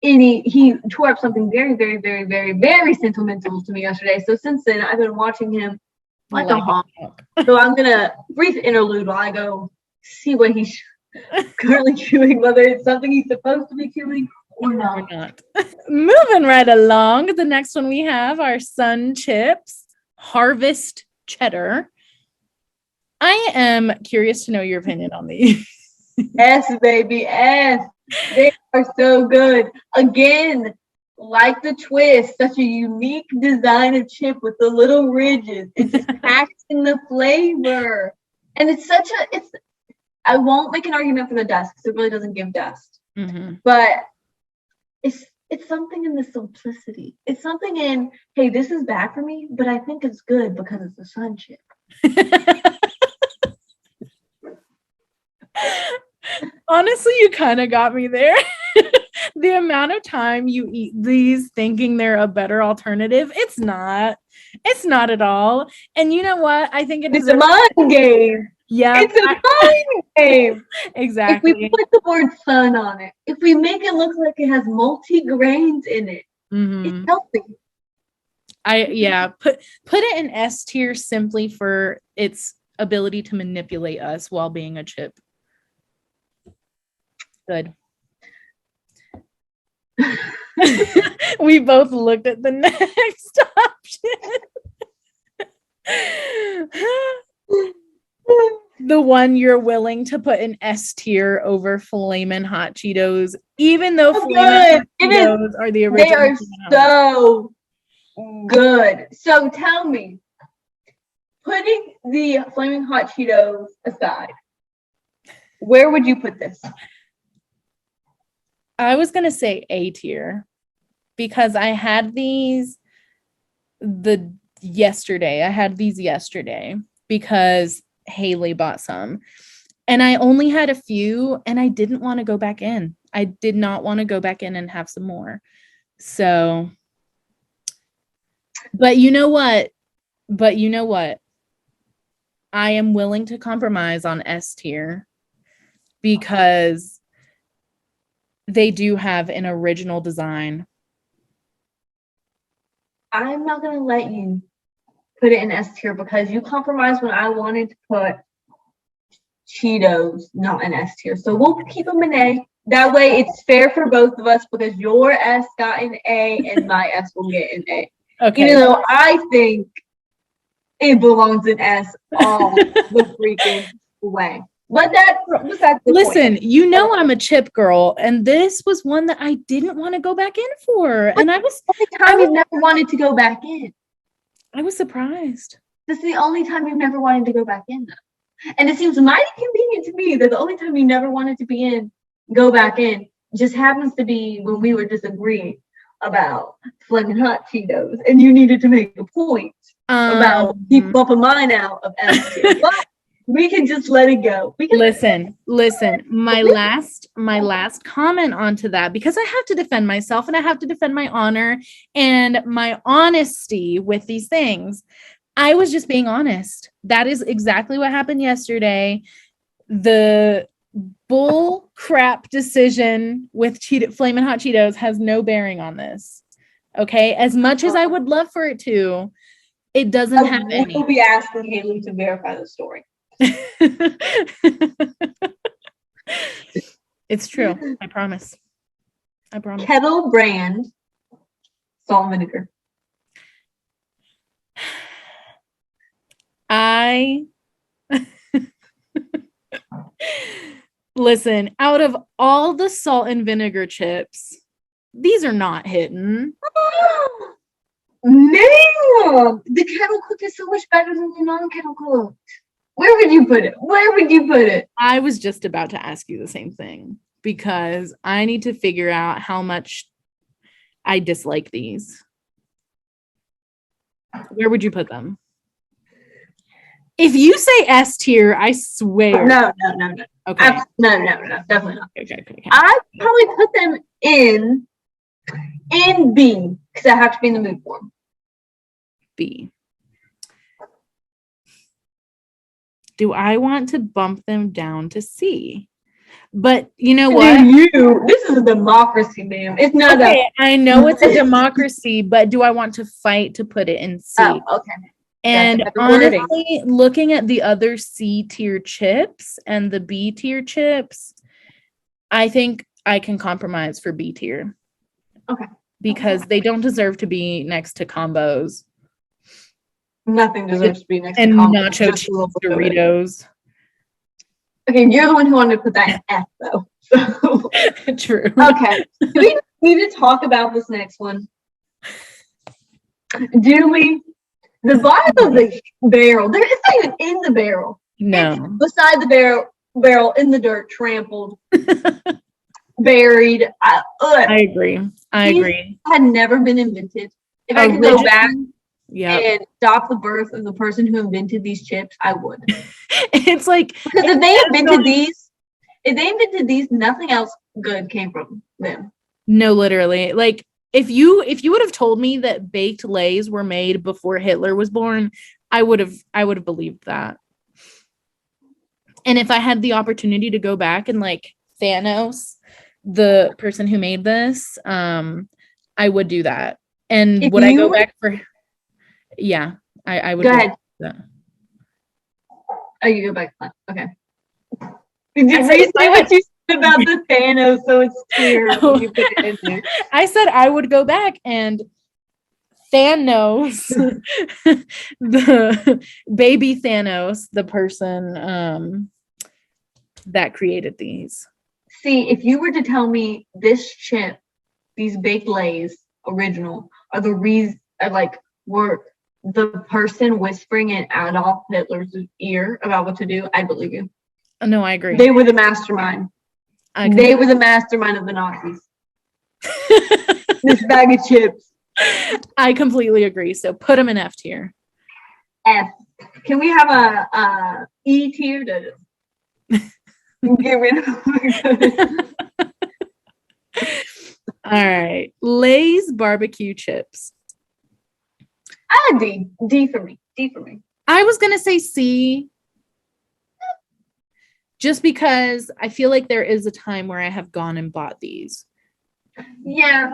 He tore up something very, very, very, very, very sentimental to me yesterday. So since then, I've been watching him like a hawk. So I'm gonna brief interlude while I go see what he's currently chewing, whether it's something he's supposed to be chewing or not. Moving right along, the next one we have are Sun Chips Harvest Cheddar. I am curious to know your opinion on these. S, baby, S. They are so good. Again, like the twist, such a unique design of chip with the little ridges. It's just packed in the flavor. And it's I won't make an argument for the dust because it really doesn't give dust. Mm-hmm. But it's something in the simplicity. It's something in, hey, this is bad for me, but I think it's good because it's a Sun chip. Honestly, you kind of got me there. The amount of time you eat these thinking they're a better alternative, it's not at all. And you know what? I think It's a mind game. Yeah, it's a mind game. Exactly. If we put the word sun on it, if we make it look like it has multi-grains in it, it's healthy. Put it in S tier simply for its ability to manipulate us while being a chip. Good. We both looked at the next option. The one you're willing to put in S tier over Flamin' Hot Cheetos, even though Flamin' Hot Cheetos are the original. They are so good. So tell me, putting the Flaming Hot Cheetos aside, where would you put this? I was gonna say A tier because I had these yesterday because Haley bought some and I only had a few and I didn't want to go back in. I did not want to go back in and have some more. So, but you know what? I am willing to compromise on S tier because they do have an original design. I'm not going to let you put it in S tier because you compromised when I wanted to put Cheetos not in S tier. So we'll keep them in A. That way it's fair for both of us because your S got an A and my S will get an A. Okay. Even though I think it belongs in S all the freaking way. But listen, you know I'm a chip girl, and this was one that I didn't want to go back in for. And I was never wanted to go back in. I was surprised. This is the only time you've never wanted to go back in, though. And it seems mighty convenient to me that the only time you never wanted to be in, go back in, just happens to be when we were disagreeing about Flamin' Hot Cheetos, and you needed to make a point about keep bumping mine out of S tier. But we can just let it go. We can listen. My last comment onto that, because I have to defend myself and I have to defend my honor and my honesty with these things. I was just being honest. That is exactly what happened yesterday. The bull crap decision with Flamin' Hot Cheetos has no bearing on this. Okay, as much as I would love for it to, it doesn't have any. We'll be asking Haley to verify the story. It's true. I promise. Kettle brand salt and vinegar. Listen, out of all the salt and vinegar chips, these are not hitting. Man, the kettle cooked is so much better than the non-kettle cooked. Where would you put it? I was just about to ask you the same thing because I need to figure out how much I dislike these. Where would you put them? If you say S tier, I swear. No. Okay. No, definitely not. Okay. I'd probably put them in B because I have to be in the mood for them. B. Do I want to bump them down to C? But you know what? This is a democracy, ma'am. It's not okay, I know it's a democracy, but do I want to fight to put it in C? Oh, okay. And honestly, looking at the other C tier chips and the B tier chips, I think I can compromise for B tier. Okay. Because they don't deserve to be next to combos. Nothing deserves to be next to combos. And nacho cheese Doritos. Okay, you're the one who wanted to put that in F, though. So. True. Okay. Do we need to talk about this next one? Do we? The bottom of the barrel, it's not even in the barrel. No. It's beside the barrel in the dirt, trampled, buried. I agree. Had never been invented. If I could go back and stop the birth of the person who invented these chips, I would. It's like because if they invented these, nothing else good came from them. No, literally. Like if you would have told me that baked Lays were made before Hitler was born, I would have believed that. And if I had the opportunity to go back and like Thanos, the person who made this, I would do that. And I go back for I would go ahead. That. Oh, you go back. Okay. Did you say what you said about the Thanos so it's clear when you put it in there? I said I would go back and Thanos, the baby Thanos, the person that created these. See, if you were to tell me this chip, these baked Lays original, are the reason, were the person whispering in Adolf Hitler's ear about what to do, I believe you. No, I agree. They were the mastermind. They were the mastermind of the Nazis. This bag of chips. I completely agree. So put them in F tier. F. Can we have a E tier to get rid of? All right. Lay's barbecue chips. D for me. I was going to say C. Just because I feel like there is a time where I have gone and bought these. Yeah.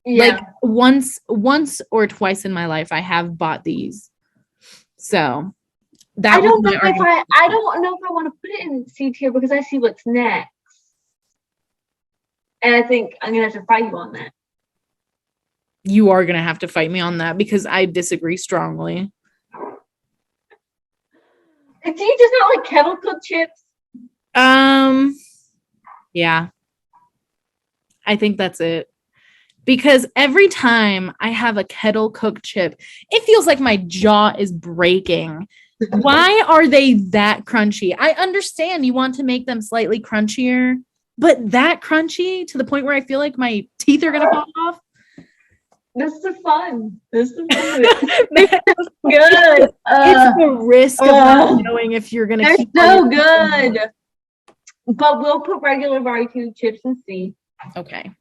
Like once or twice in my life, I have bought these. So that I don't know if I want to put it in C tier because I see what's next. And I think I'm going to have to fight you on that. You are going to have to fight me on that because I disagree strongly. Do you just not like kettle cooked chips? Yeah. I think that's it. because every time I have a kettle cooked chip, it feels like my jaw is breaking. Why are they that crunchy? I understand you want to make them slightly crunchier, but that crunchy to the point where I feel like my teeth are gonna fall off. This is fun. This is good. It's the risk of not knowing if you're gonna They're keep so good. But we'll put regular barbecue chips and see. Okay.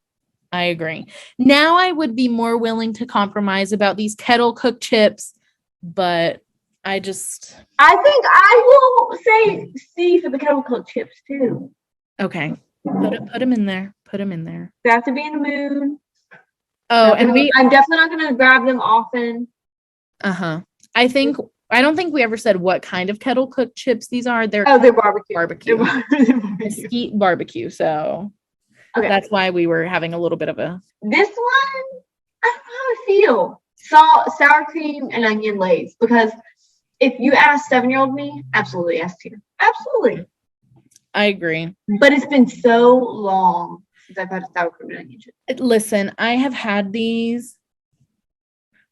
I agree. Now I would be more willing to compromise about these kettle cooked chips, but I think I will say C for the kettle cooked chips too. okay. Put them in there. Put them in there. They have to be in the mood. Oh, and I'm definitely not gonna grab them often. I don't think we ever said what kind of kettle cooked chips these are. They're barbecue. Mesquite barbecue. So that's why we were having a little bit of a. This one, I how I feel. Salt, sour cream, and onion lays. Because if you ask 7-year-old me, absolutely S tier. Absolutely. I agree. But it's been so long since I've had a sour cream and onion chip. Listen, I have had these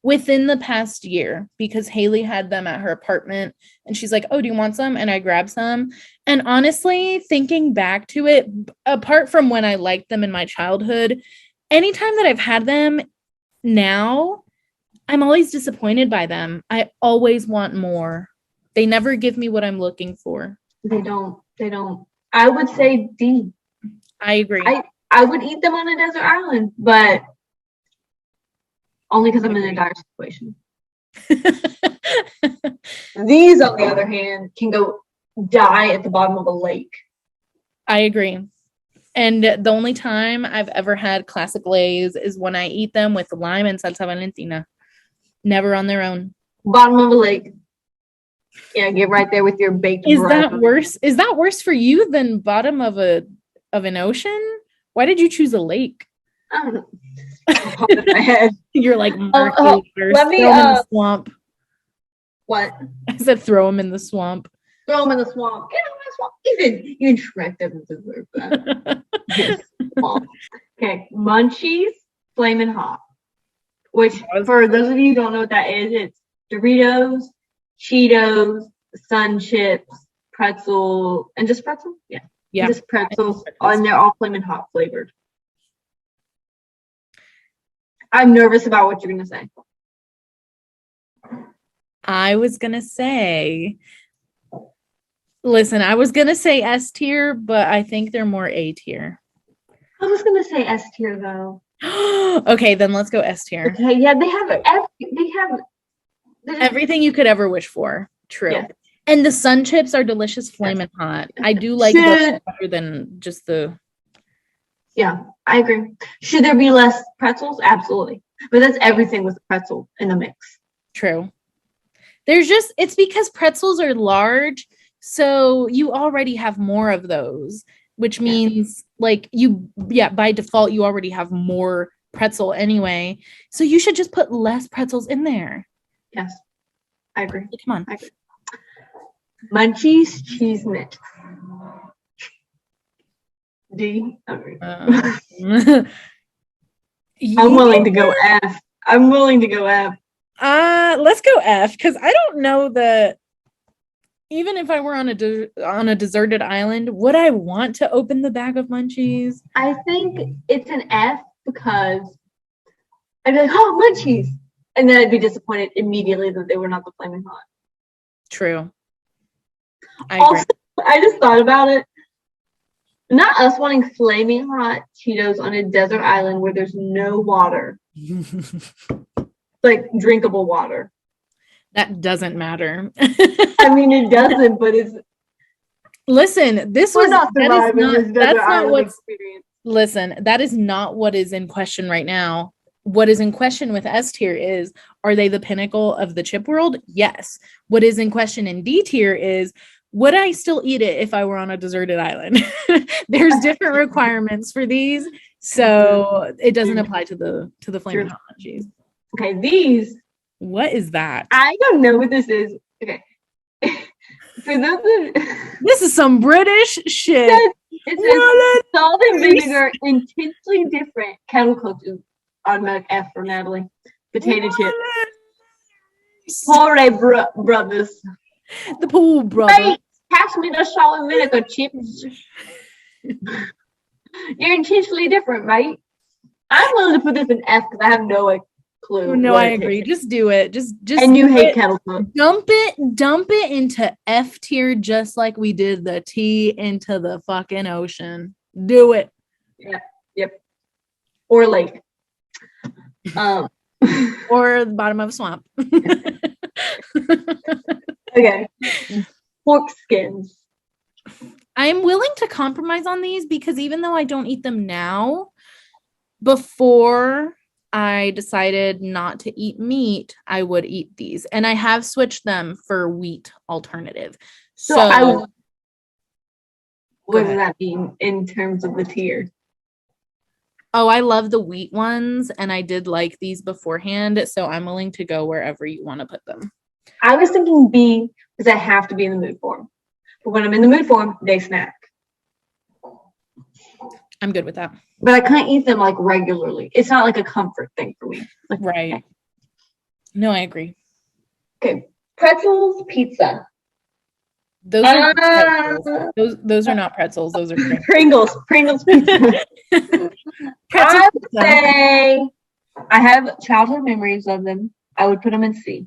within the past year because Haley had them at her apartment and she's like, oh, do you want some? And I grabbed some. And honestly, thinking back to it, apart from when I liked them in my childhood, anytime that I've had them now, I'm always disappointed by them. I always want more. They never give me what I'm looking for. They don't. I would say D. I agree. I would eat them on a desert island, but only because I'm in a dire situation. These, on the other hand, can go die at the bottom of a lake. I agree. And the only time I've ever had classic Lays is when I eat them with lime and salsa Valentina. Never on their own. Bottom of a lake. Yeah, get right there with your baked. Is that worse? Is that worse for you than bottom of an ocean? Why did you choose a lake? I don't know. My head. You're like, let me throw them in the swamp. What? I said throw them in the swamp. Throw them in the swamp. Get them in the swamp. Even Shrek doesn't deserve that. Okay, Munchies, Flamin' Hot. Which, for those of you who don't know what that is, it's Doritos, Cheetos, Sun Chips, pretzel, and just pretzel? Yeah. Just pretzels, and they're all Flamin' Hot flavored. I'm nervous about what you're going to say. I was going to say, listen, I was going to say S tier, but I think they're more A tier. I was going to say S tier, though. Okay, then let's go S tier. Okay, yeah, they have everything you could ever wish for. True. Yeah. And the Sun Chips are delicious, flamin' hot. I do like those better than just the. Yeah, I agree. Should there be less pretzels? Absolutely. But that's everything with pretzel in the mix. True. It's because pretzels are large, so you already have more of those, which means by default, you already have more pretzel anyway. So you should just put less pretzels in there. Yes, I agree. Come on. I agree. Munchies, cheese mix. D. I'm willing to go F. Let's go F because I don't know that even if I were on a deserted island, would I want to open the bag of munchies? I think it's an F because I'd be like, oh, munchies. And then I'd be disappointed immediately that they were not the Flamin' Hot. True. I just thought about it. Not us wanting flaming hot Cheetos on a desert island where there's no water. Like drinkable water. That doesn't matter. I mean, it doesn't, but it's. Listen, Listen, that is not what is in question right now. What is in question with S tier is, are they the pinnacle of the chip world? Yes. What is in question in D tier is, would I still eat it if I were on a deserted island? There's different requirements for these, so it doesn't apply to the Flamin' Hot Munchies. Okay, these. What is that? I don't know what this is. Okay. This is some British shit. It's salt and vinegar, intensely different kettle cooked automatic F for Natalie. Potato chip. Porre brothers. The pool brother. Hey, pass me the salt and vinegar chips. You're intentionally different, mate. I'm willing to put this in F because I have no clue. No, I agree. Just do it. Just and you hate kettle cook. Dump it into F tier, just like we did the T into the fucking ocean. Do it. Yep. Or lake. Or the bottom of a swamp. Okay. Pork skins. I am willing to compromise on these because even though I don't eat them now, before I decided not to eat meat, I would eat these. And I have switched them for wheat alternative. So what does that mean in terms of the tier? Oh, I love the wheat ones, and I did like these beforehand, so I'm willing to go wherever you want to put them. I was thinking B because I have to be in the mood for them. But when I'm in the mood for them, they snack. I'm good with that. But I can't eat them like regularly. It's not like a comfort thing for me. Like, right. Okay. No, I agree. Okay. Pretzels, pizza. Those are pretzels. Those are not pretzels. Those are Pringles. Pringles pizza. I would say I have childhood memories of them. I would put them in C.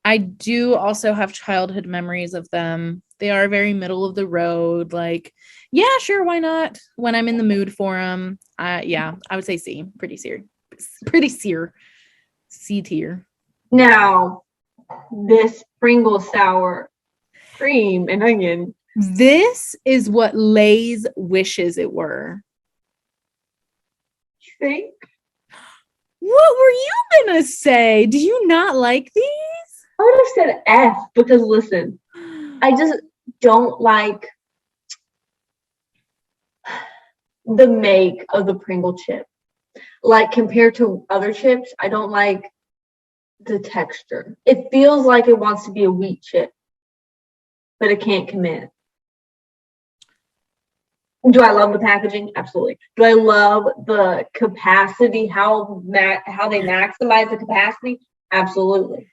I do also have childhood memories of them. They are very middle of the road. Like, yeah, sure, why not? When I'm in the mood for them, I would say C. Pretty sear. C tier. Now, this Pringles sour cream and onion. This is what Lay's wishes it were. You think? What were you gonna say? Do you not like these? I would have said F because listen, I just don't like the make of the Pringle chip. Like compared to other chips, I don't like the texture. It feels like it wants to be a wheat chip, but it can't commit. Do I love the packaging? Absolutely. Do I love the capacity? How they maximize the capacity? Absolutely.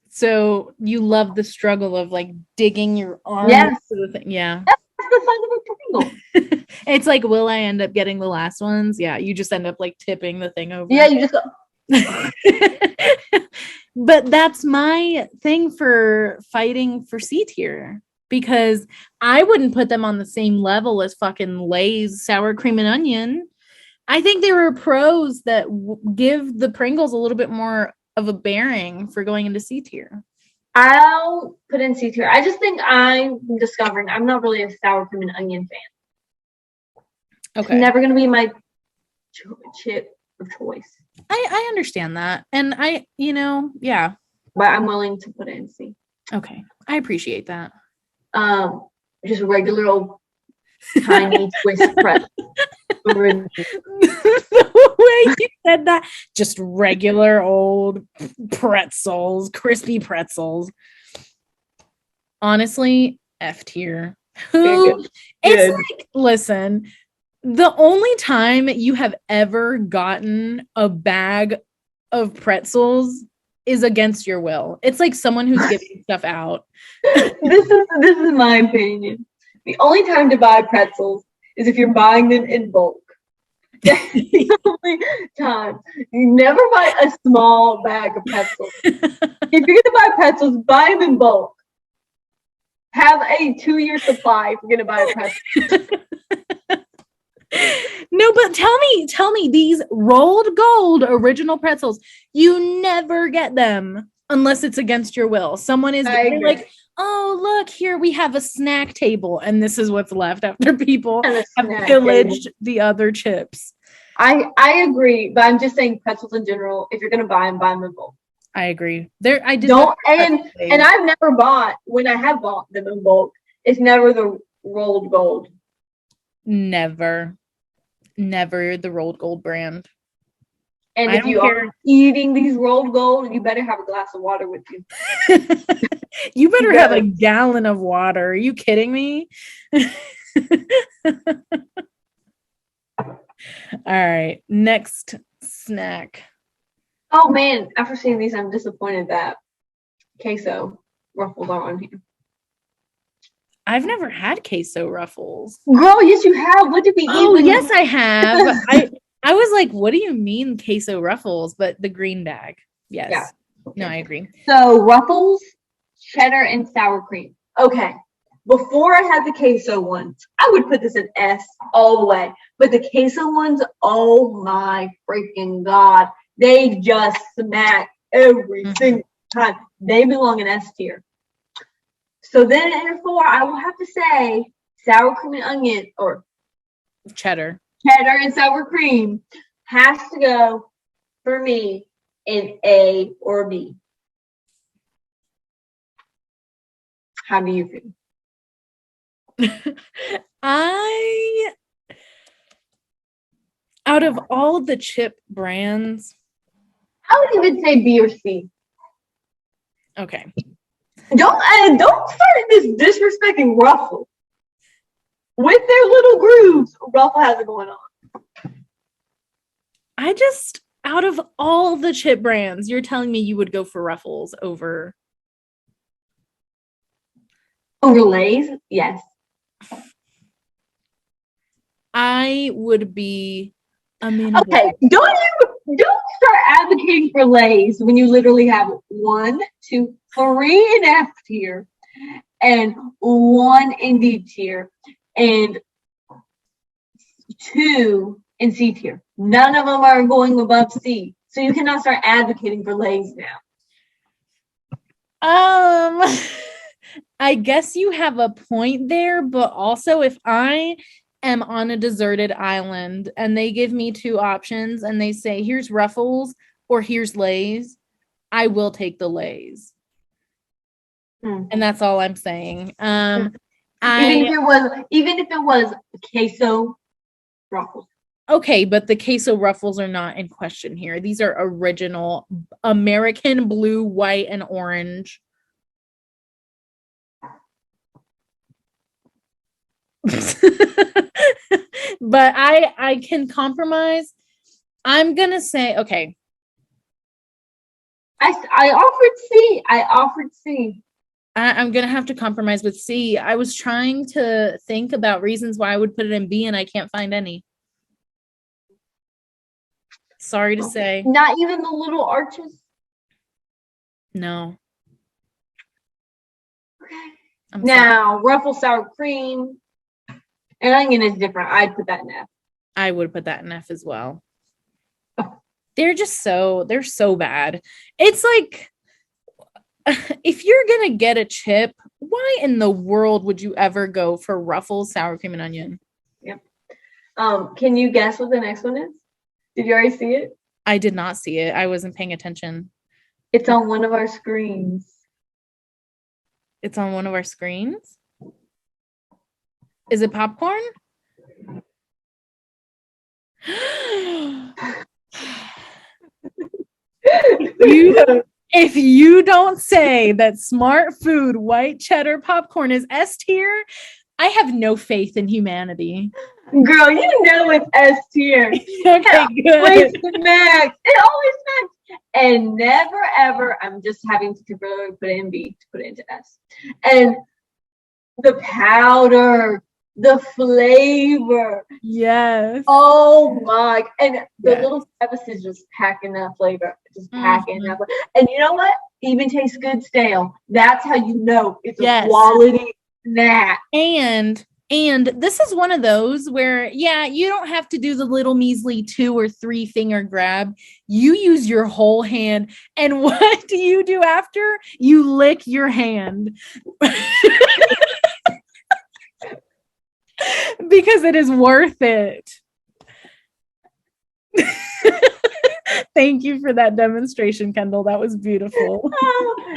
So you love the struggle of like digging your arm into the thing. Yeah. That's the fun of a Pringle. It's like, will I end up getting the last ones? Yeah. You just end up like tipping the thing over. Yeah, you just go. But that's my thing for fighting for C tier. Because I wouldn't put them on the same level as fucking Lay's sour cream and onion. I think there were pros that give the Pringles a little bit more of a bearing for going into C tier. I'll put in C tier. I just think I'm discovering I'm not really a sour cream and onion fan. Okay. It's never going to be my chip of choice. I understand that. And yeah. But I'm willing to put it in C. Okay. I appreciate that. Just regular old tiny twist pretzel. The way you said that, just regular old pretzels, crispy pretzels. Honestly, F tier. It's like, listen, the only time you have ever gotten a bag of pretzels is against your will. It's like someone who's giving stuff out. This is my opinion. The only time to buy pretzels is if you're buying them in bulk. That's the only time. You never buy a small bag of pretzels. If you're gonna buy pretzels, buy them in bulk. Have a 2-year supply if you're gonna buy a pretzel. No, but tell me these rolled gold original pretzels, you never get them unless it's against your will. Someone is like, oh, look, here we have a snack table, and this is what's left after people have pillaged the other chips. I agree, but I'm just saying pretzels in general, if you're gonna buy them in bulk. I agree. And I've never bought, when I have bought them in bulk, it's never the rolled gold. Never the rolled gold brand. And if you are eating these rolled gold, you better have a glass of water with you. You better have a gallon of water. Are you kidding me? All right. Next snack. Oh man, after seeing these, I'm disappointed that queso ruffles are on here. I've never had queso ruffles. Girl, yes, you have. What did we eat? Oh, yes, I have. I was like, what do you mean queso ruffles? But the green bag. Yes. Yeah. No, I agree. So ruffles, cheddar, and sour cream. Okay. Before I had the queso ones, I would put this in S all the way. But the queso ones, oh my freaking God. They just smack every single time. They belong in S tier. So then at number 4, I will have to say sour cream and onion, or Cheddar and sour cream has to go for me in A or B. How do you feel? Out of all the chip brands, I would even say B or C. okay. Don't start disrespecting Ruffle. With their little grooves, Ruffle has it going on. Out of all the chip brands, you're telling me you would go for Ruffles over Lay's? Yes. I would be amenable. Okay, don't start advocating for Lay's when you literally have 1, 2, 3 in F tier and 1 in D tier and 2 in C tier. None of them are going above C. So you cannot start advocating for Lay's now. I guess you have a point there, but also if I am on a deserted island and they give me 2 options and they say, here's Ruffles or here's Lay's, I will take the Lay's. And that's all I'm saying. Even if it was queso Ruffles. Okay, but the queso Ruffles are not in question here. These are original American blue, white, and orange. But I can compromise. I'm gonna say, okay. I offered C. I'm gonna have to compromise with C. I was trying to think about reasons why I would put it in B, and I can't find any. Sorry to say. Not even the little arches? No. Okay. Now, Ruffle sour cream and onion is different. I'd put that in F. I would put that in F as well. They're so bad. It's like, if you're gonna get a chip, why in the world would you ever go for Ruffles sour cream and onion? Yep. Can you guess what the next one is? Did you already see it? I did not see it. I wasn't paying attention. It's on one of our screens. It's on one of our screens? Is it popcorn? If you don't say that Smart Food white cheddar popcorn is S tier, I have no faith in humanity. Girl, you know it's S tier. Okay, good. Max. It always smacks. And never ever, I'm just having to temporarily put it in B to put it into S. And the powder, the flavor. Yes. Oh my. And the little crevices just packing that flavor. Just packing that flavor. And you know what? Even tastes good stale. That's how you know it's a quality snack. And this is one of those where, you don't have to do the little measly 2 or 3 finger grab. You use your whole hand. And what do you do after? You lick your hand. Because it is worth it. Thank you for that demonstration, Kendall. That was beautiful.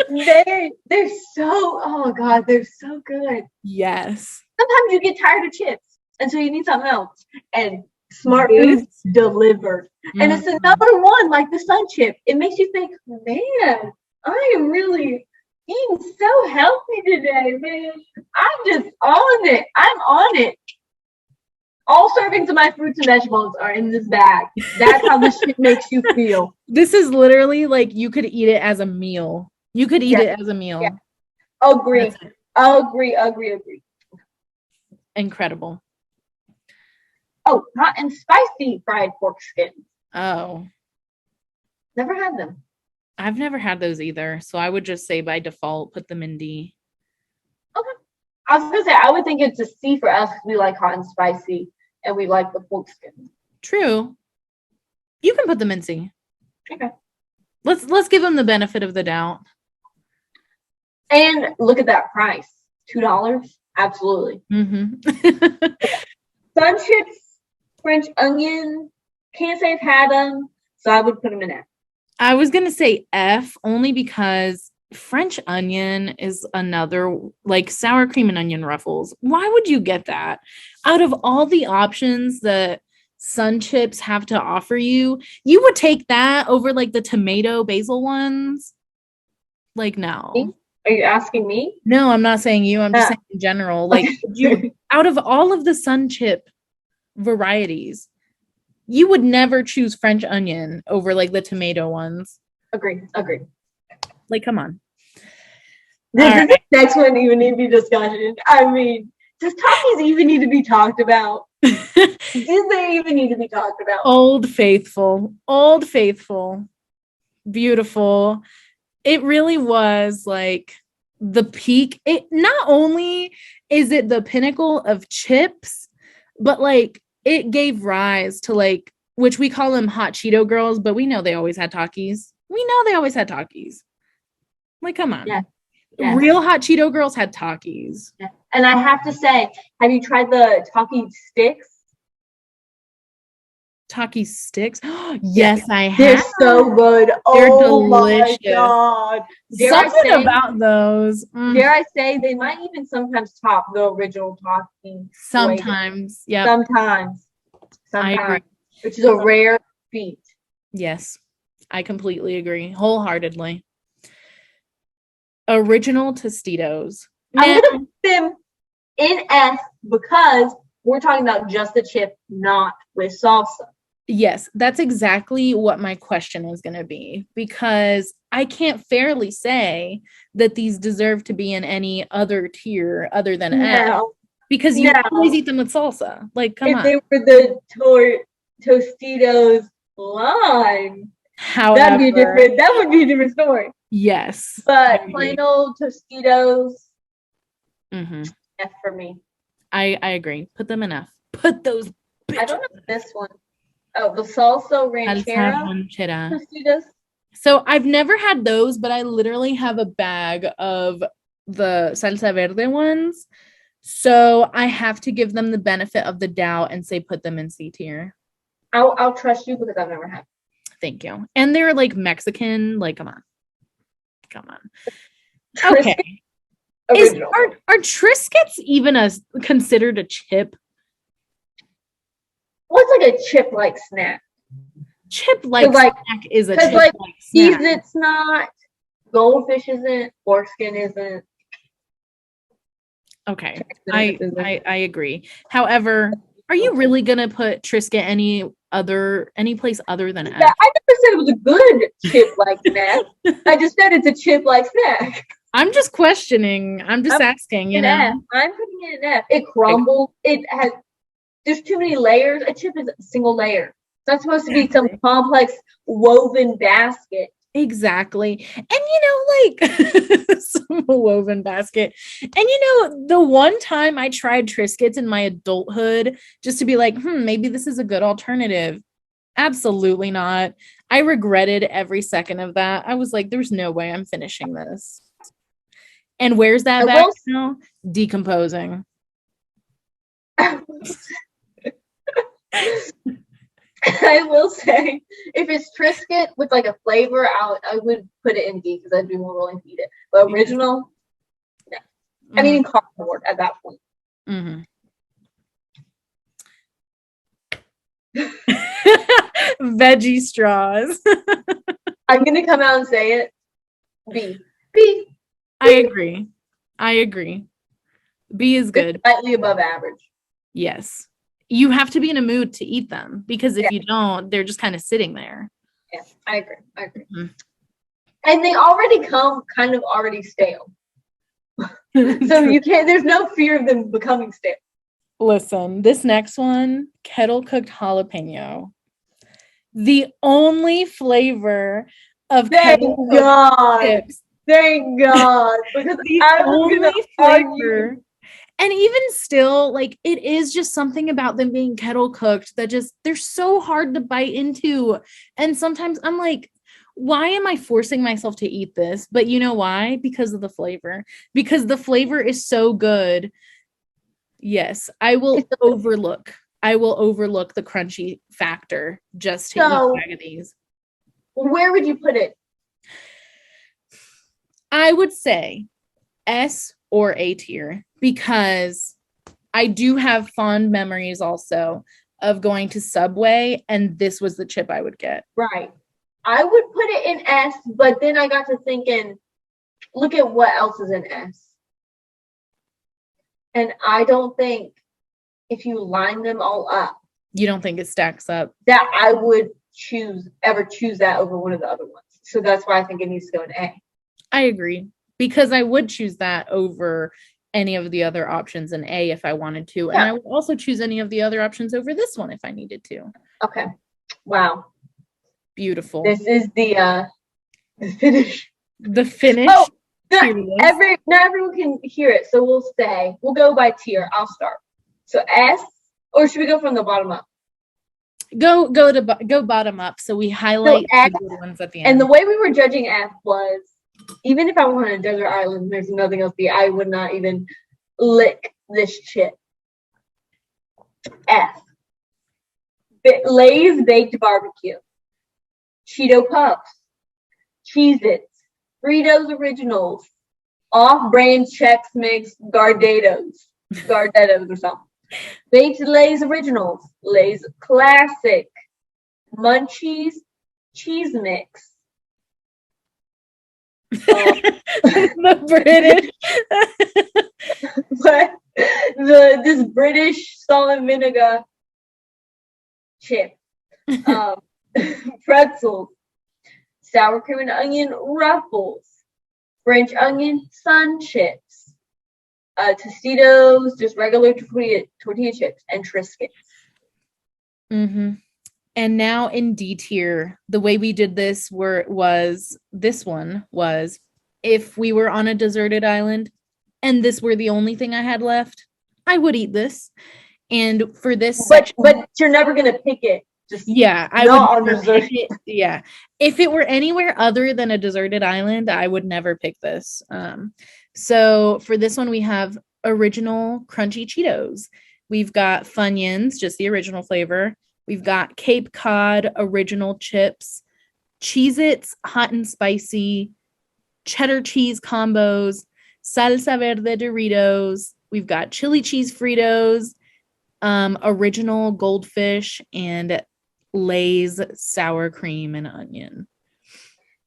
They're so, oh God, they're so good. Yes. Sometimes you get tired of chips, and so you need something else. And Smart Foods delivered. And it's another one like the Sun Chip. It makes you think, man, I am really eating so healthy today, man. I'm just on it. I'm on it. All servings of my fruits and vegetables are in this bag. That's how this shit makes you feel. This is literally like you could eat it as a meal. You could eat it as a meal. Yeah. Agree. Agree. Incredible. Oh, hot and spicy fried pork skins. Oh. Never had them. I've never had those either. So I would just say by default, put them in D. Okay. I was gonna say I would think it's a C for us because we like hot and spicy and we like the pork skin. True. You can put them in C. Okay. Let's give them the benefit of the doubt. And look at that price. $2. Absolutely. Mm-hmm. Sun chips, French onion. Can't say I've had them, so I would put them in F. I was gonna say F only because French onion is another, like sour cream and onion ruffles. Why would you get that? Out of all the options that Sun Chips have to offer you, you would take that over like the tomato basil ones? Like, no. Are you asking me? No, I'm not saying you. I'm just saying in general. Like, you, out of all of the Sun Chip varieties, you would never choose French onion over like the tomato ones. Agree. Like, come on. Does this next one even need to be discussed? I mean, does Takis even need to be talked about? Do they even need to be talked about? Old Faithful. Beautiful. It really was like the peak. It not only is it the pinnacle of chips, but like it gave rise to like, which we call them hot Cheeto girls, but we know they always had Takis. Like, come on. Yeah. Real hot Cheeto girls had Takis. Yeah. And I have to say, have you tried the Taki sticks? Taki sticks? Yes, I have. They're so good. They're delicious. My God. Something about those. Dare I say, they might even sometimes top the original Taki. Sometimes. Yeah. Sometimes. I agree. Which is a rare feat. Yes. I completely agree. Wholeheartedly. Original Tostitos. I'm going to put them in F because we're talking about just the chip, not with salsa. Yes, that's exactly what my question was going to be, because I can't fairly say that these deserve to be in any other tier other than F, because you always eat them with salsa. Like, come on. If they were the Tostitos lime, however, that would be a different story. Yes. But plain old Tostitos, F for me. I agree. Put them in F. Put those bitches. I don't know this one. Oh, the salsa ranchera. Tostitos. So I've never had those, but I literally have a bag of the salsa verde ones. So I have to give them the benefit of the doubt and say put them in C tier. I'll trust you because I've never had them. Thank you. And they're like Mexican. Like, come on. Okay. Are Triscuits even considered a chip? What's like a chip-like snack? Chip-like snack is a chip-like snack. It's not. Goldfish isn't. Foreskin isn't. Okay. I agree. However, are you really gonna put Triscuit any place other than F? Yeah, I never said it was a good chip-like snack. I just said it's a chip-like snack. I'm just questioning. I'm just asking, you know. F. I'm putting it in F. It crumbles. There's too many layers. A chip is a single layer. It's not supposed to be some complex woven basket. Exactly. And like some woven basket. And the one time I tried Triscuits in my adulthood just to be like, maybe this is a good alternative. Absolutely not. I regretted every second of that. I was like, there's no way I'm finishing this. And where's that bag now? Decomposing. I will say, if it's Triscuit with like a flavor, I would put it in D because I'd be more willing to eat it. But original, no. I'm eating cardboard at that point. Veggie straws. I'm gonna come out and say it. B. I agree. B is good. It's slightly above average. Yes. You have to be in a mood to eat them because if Yeah. you don't, they're just kind of sitting there. Yeah, I agree. Mhm. And they already come kind of already stale. So you can't, there's no fear of them becoming stale. Listen, this next one, kettle cooked jalapeno. The only flavor of Thank kettle cooked God. chips. Thank God. Because The I was only going to argue. flavor. And even still, like, it is just something about them being kettle cooked that just, they're so hard to bite into. And sometimes I'm like, why am I forcing myself to eat this? But you know why? Because of the flavor. Because the flavor is so good. Yes, I will overlook. I will overlook the crunchy factor just to eat a bag of these. Where would you put it? I would say S or A tier because I do have fond memories also of going to Subway, and this was the chip I would get. Right. I would put it in S, but then I got to thinking, look at what else is in S. And I don't think if you line them all up, You don't think it stacks up? that I would ever choose that over one of the other ones. So that's why I think it needs to go in A. I agree because I would choose that over any of the other options in A if I wanted to. And I would also choose any of the other options over this one if I needed to. Okay. Wow. Beautiful. This is the finish. The finish. Oh, not everyone can hear it. So we'll go by tier. I'll start. So S, or should we go from the bottom up? Go bottom up. So we highlight the good ones at the end. And the way we were judging F was, even if I went on a desert island and there's nothing else to eat, I would not even lick this chip. F. Lay's baked barbecue. Cheeto Puffs. Cheez-Its. Fritos Originals. Off-brand Chex Mix Gardettos or something. Baked Lay's Originals. Lay's Classic. Munchies Cheese Mix. The British. But this British salt and vinegar chip. Pretzels. Sour cream and onion ruffles. French onion sun chips. Tostitos, just regular tortilla chips, and Triscuits. Mm-hmm. And now in D tier, the way we did this was if we were on a deserted island and this were the only thing I had left, I would eat this. And for this section, but you're never gonna pick it. I would never pick it. Yeah. If it were anywhere other than a deserted island, I would never pick this. So for this one, we have original crunchy Cheetos. We've got Funyuns, just the original flavor. We've got Cape Cod original chips, Cheez-Its hot and spicy, cheddar cheese combos, salsa verde Doritos. We've got chili cheese Fritos, original goldfish, and Lay's sour cream and onion.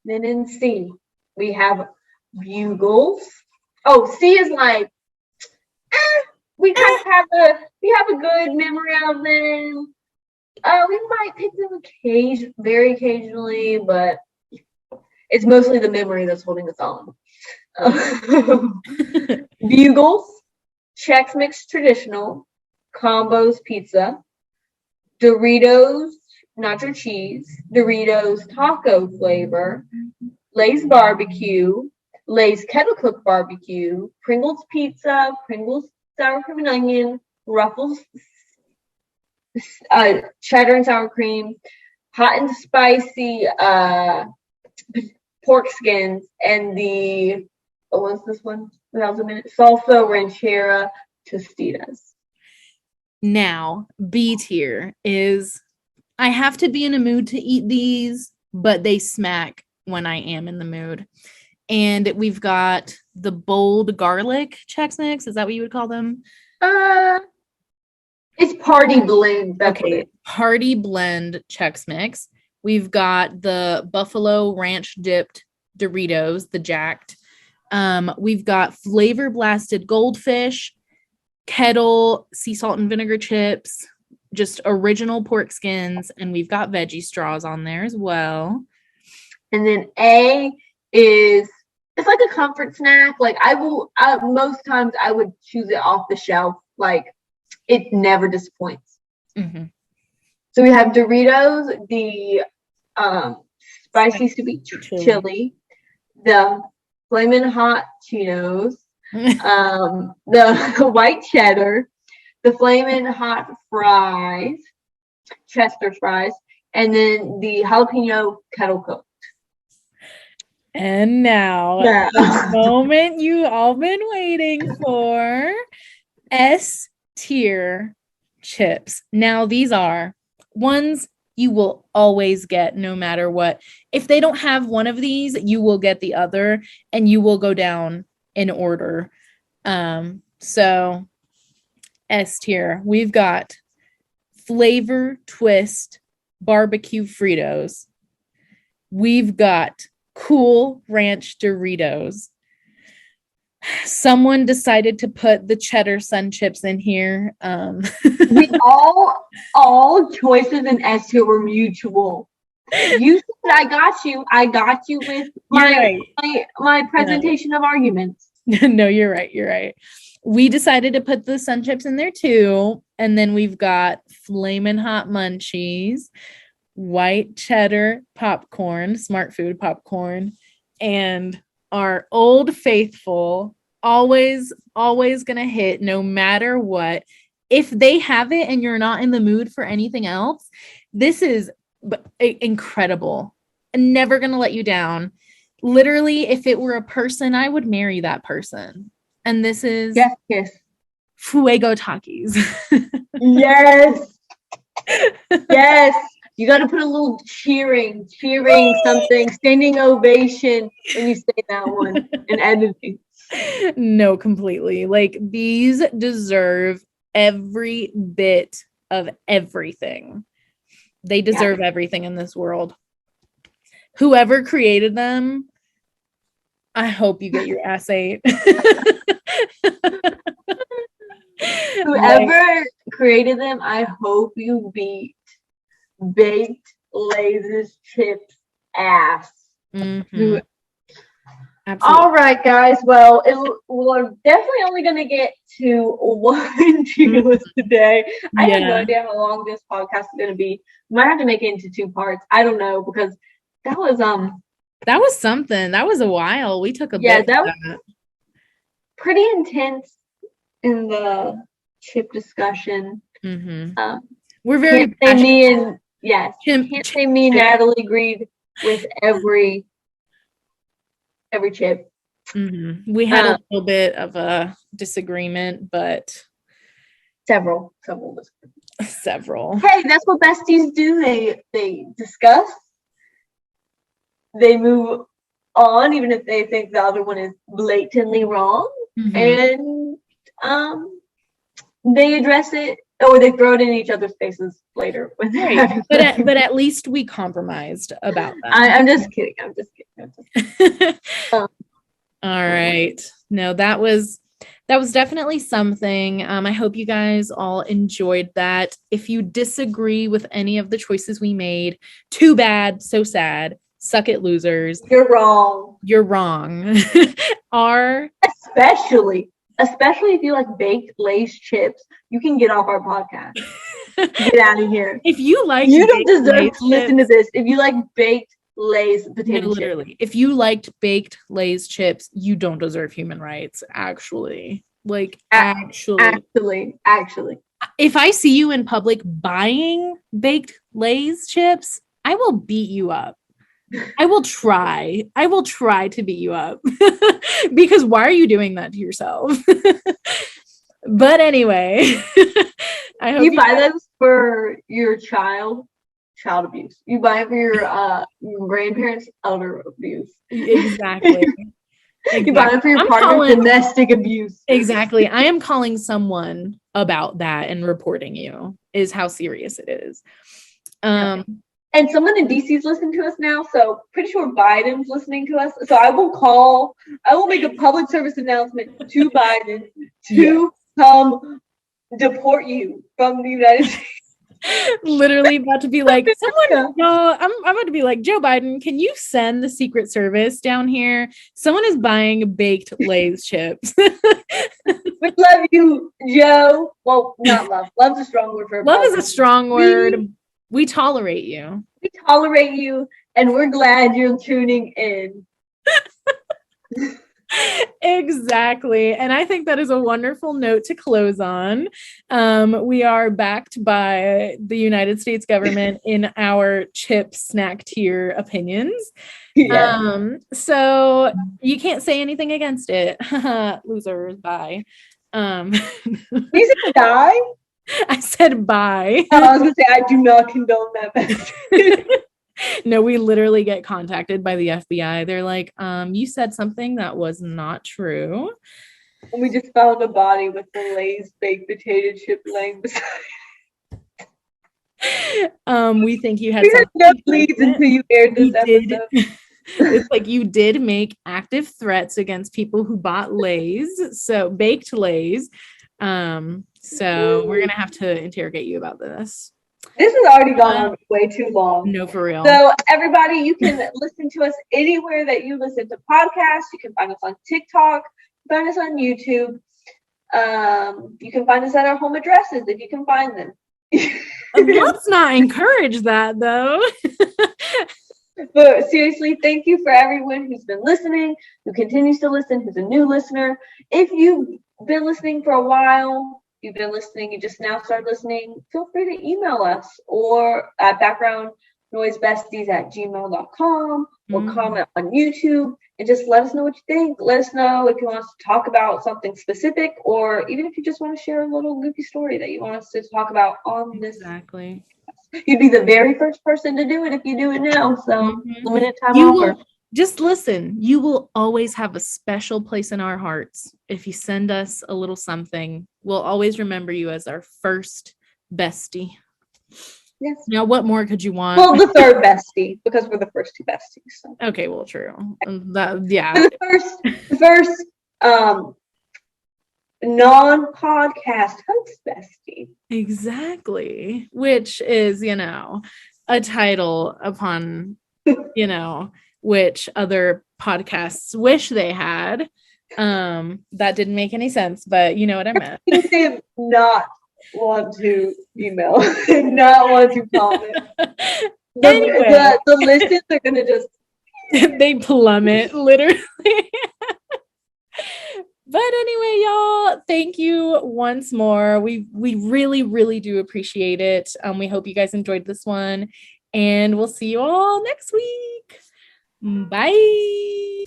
Then in C, we have Bugles. Oh, C is like, we kind of have a good memory of them. We might pick them very occasionally, but it's mostly the memory that's holding us on. Bugles, Chex Mix Traditional, Combos Pizza, Doritos Nacho Cheese, Doritos Taco Flavor, Lay's Barbecue, Lay's Kettle Cooked Barbecue, Pringles Pizza, Pringles Sour Cream and Onion, Ruffles Cheddar and Sour Cream, Hot and Spicy Pork Skins, and what was this one? Salsa Ranchera Tostitas. Now, B tier is, I have to be in a mood to eat these, but they smack when I am in the mood. And we've got the bold garlic Chex Mix. Is that what you would call them? It's Party Blend. Party Blend Chex Mix. We've got the Buffalo Ranch dipped Doritos, the Jacked. We've got Flavor Blasted Goldfish, Kettle sea salt and vinegar chips, just original pork skins, and we've got veggie straws on there as well. And then A is, it's like a comfort snack. Like most times I would choose it off the shelf. Like it never disappoints. Mm-hmm. So we have Doritos, the spicy sweet chili, the flamin' hot Cheetos, the white cheddar, the flamin' hot fries, Chester fries, and then the jalapeno kettle cooked. And now, the moment you all been waiting for, S tier chips. Now, these are ones you will always get no matter what. If they don't have one of these, you will get the other, and you will go down in order. So S tier, we've got Flavor Twist barbecue Fritos. We've got Cool Ranch Doritos. Someone decided to put the cheddar sun chips in here. We all choices in S tier were mutual. You said I got you with my presentation of arguments. No, you're right. We decided to put the sun chips in there too. And then we've got Flamin' Hot Munchies, white cheddar popcorn, Smart Food popcorn, and our Old Faithful, always gonna hit no matter what. If they have it and you're not in the mood for anything else, this is incredible. Never gonna let you down. Literally, if it were a person, I would marry that person. And this is yes. Fuego Takis. Yes. Yes. You got to put a little cheering something, standing ovation when you say that one in editing. No, completely. Like, these deserve every bit of everything. They deserve everything in this world. Whoever created them, I hope you get your ass ate. Whoever created them, I hope you beat Baked Lay's chips ass. Mm-hmm. All right, guys. Well, we're definitely only going to get to one tier list today. I have no idea how long this podcast is going to be. We might have to make it into 2 parts. I don't know, because that was something. That was a while. We took a bit. That was pretty intense in the chip discussion. Mm-hmm. We're very passionate. Can't say me and Natalie agreed with every chip. Mm-hmm. We had a little bit of a disagreement, but several. Hey, that's what besties do. They discuss. They move on, even if they think the other one is blatantly wrong, and they address it, or they throw it in each other's faces later. Right. But at least we compromised about that. I'm just kidding. All right. No, that was definitely something. I hope you guys all enjoyed that. If you disagree with any of the choices we made, too bad, so sad. Suck it, losers. You're wrong. Especially if you like baked Lay's chips, you can get off our podcast. Get out of here. If you like, you don't deserve to listen to this. If you like baked Lay's potato chips, if you liked baked Lay's chips, you don't deserve human rights. Actually, actually, if I see you in public buying baked Lay's chips, I will beat you up. I will try to beat you up because why are you doing that to yourself? But anyway, I hope you buy those for your child abuse. You buy it for your grandparents' elder abuse. Exactly. You buy it for your partner's domestic abuse. Exactly. I am calling someone about that and reporting you is how serious it is. And someone in DC is listening to us now, so pretty sure Biden's listening to us. So I will make a public service announcement to Biden to come deport you from the United States. Literally about to be like, someone, Yeah. no, I'm about to be like, Joe Biden, can you send the Secret Service down here? Someone is buying baked Lay's chips. We love you, Joe. Well, not love. Love's a strong word for Love is a strong word. We, We tolerate you. we tolerate you, and we're glad you're tuning in. Exactly. And I think that is a wonderful note to close on. We are backed by the United States government in our chip snack tier opinions. Yeah. So you can't say anything against it. Losers, bye. You said die? I said bye. No, I was gonna say I do not condone that. No, we literally get contacted by the FBI. They're like, you said something that was not true. And we just found a body with the Lay's baked potato chip laying beside. We think you had We had something no to do leads with it. until you aired this You did. episode. It's like you did make active threats against people who bought Lay's, so baked Lay's. So we're gonna have to interrogate you about this. This has already gone on way too long. No, for real. So everybody, you can listen to us anywhere that you listen to podcasts. You can find us on TikTok, find us on YouTube. You can find us at our home addresses if you can find them. Let's not encourage that though. But seriously, thank you for everyone who's been listening, who continues to listen, who's a new listener. If you've been listening for a while, you've been listening, you just now started listening, feel free to email us or at backgroundnoisebesties@gmail.com or comment on YouTube and just let us know what you think. Let us know if you want us to talk about something specific or even if you just want to share a little goofy story that you want us to talk about on this. Exactly. You'd be the very first person to do it if you do it now. So limited time offer. Just listen. You will always have a special place in our hearts. If you send us a little something, we'll always remember you as our first bestie. Yes. Now, what more could you want? Well, the third bestie, because we're the first two besties. So. Okay, well, true. Yeah. The first non-podcast host bestie. Exactly. Which is, a title upon, which other podcasts wish they had. That didn't make any sense, but you know what I meant. They not want to email, not want to comment. Anyway. The listens are gonna just they plummet, literally. But anyway, y'all, thank you once more. We really, really do appreciate it. We hope you guys enjoyed this one, and we'll see you all next week. Bye.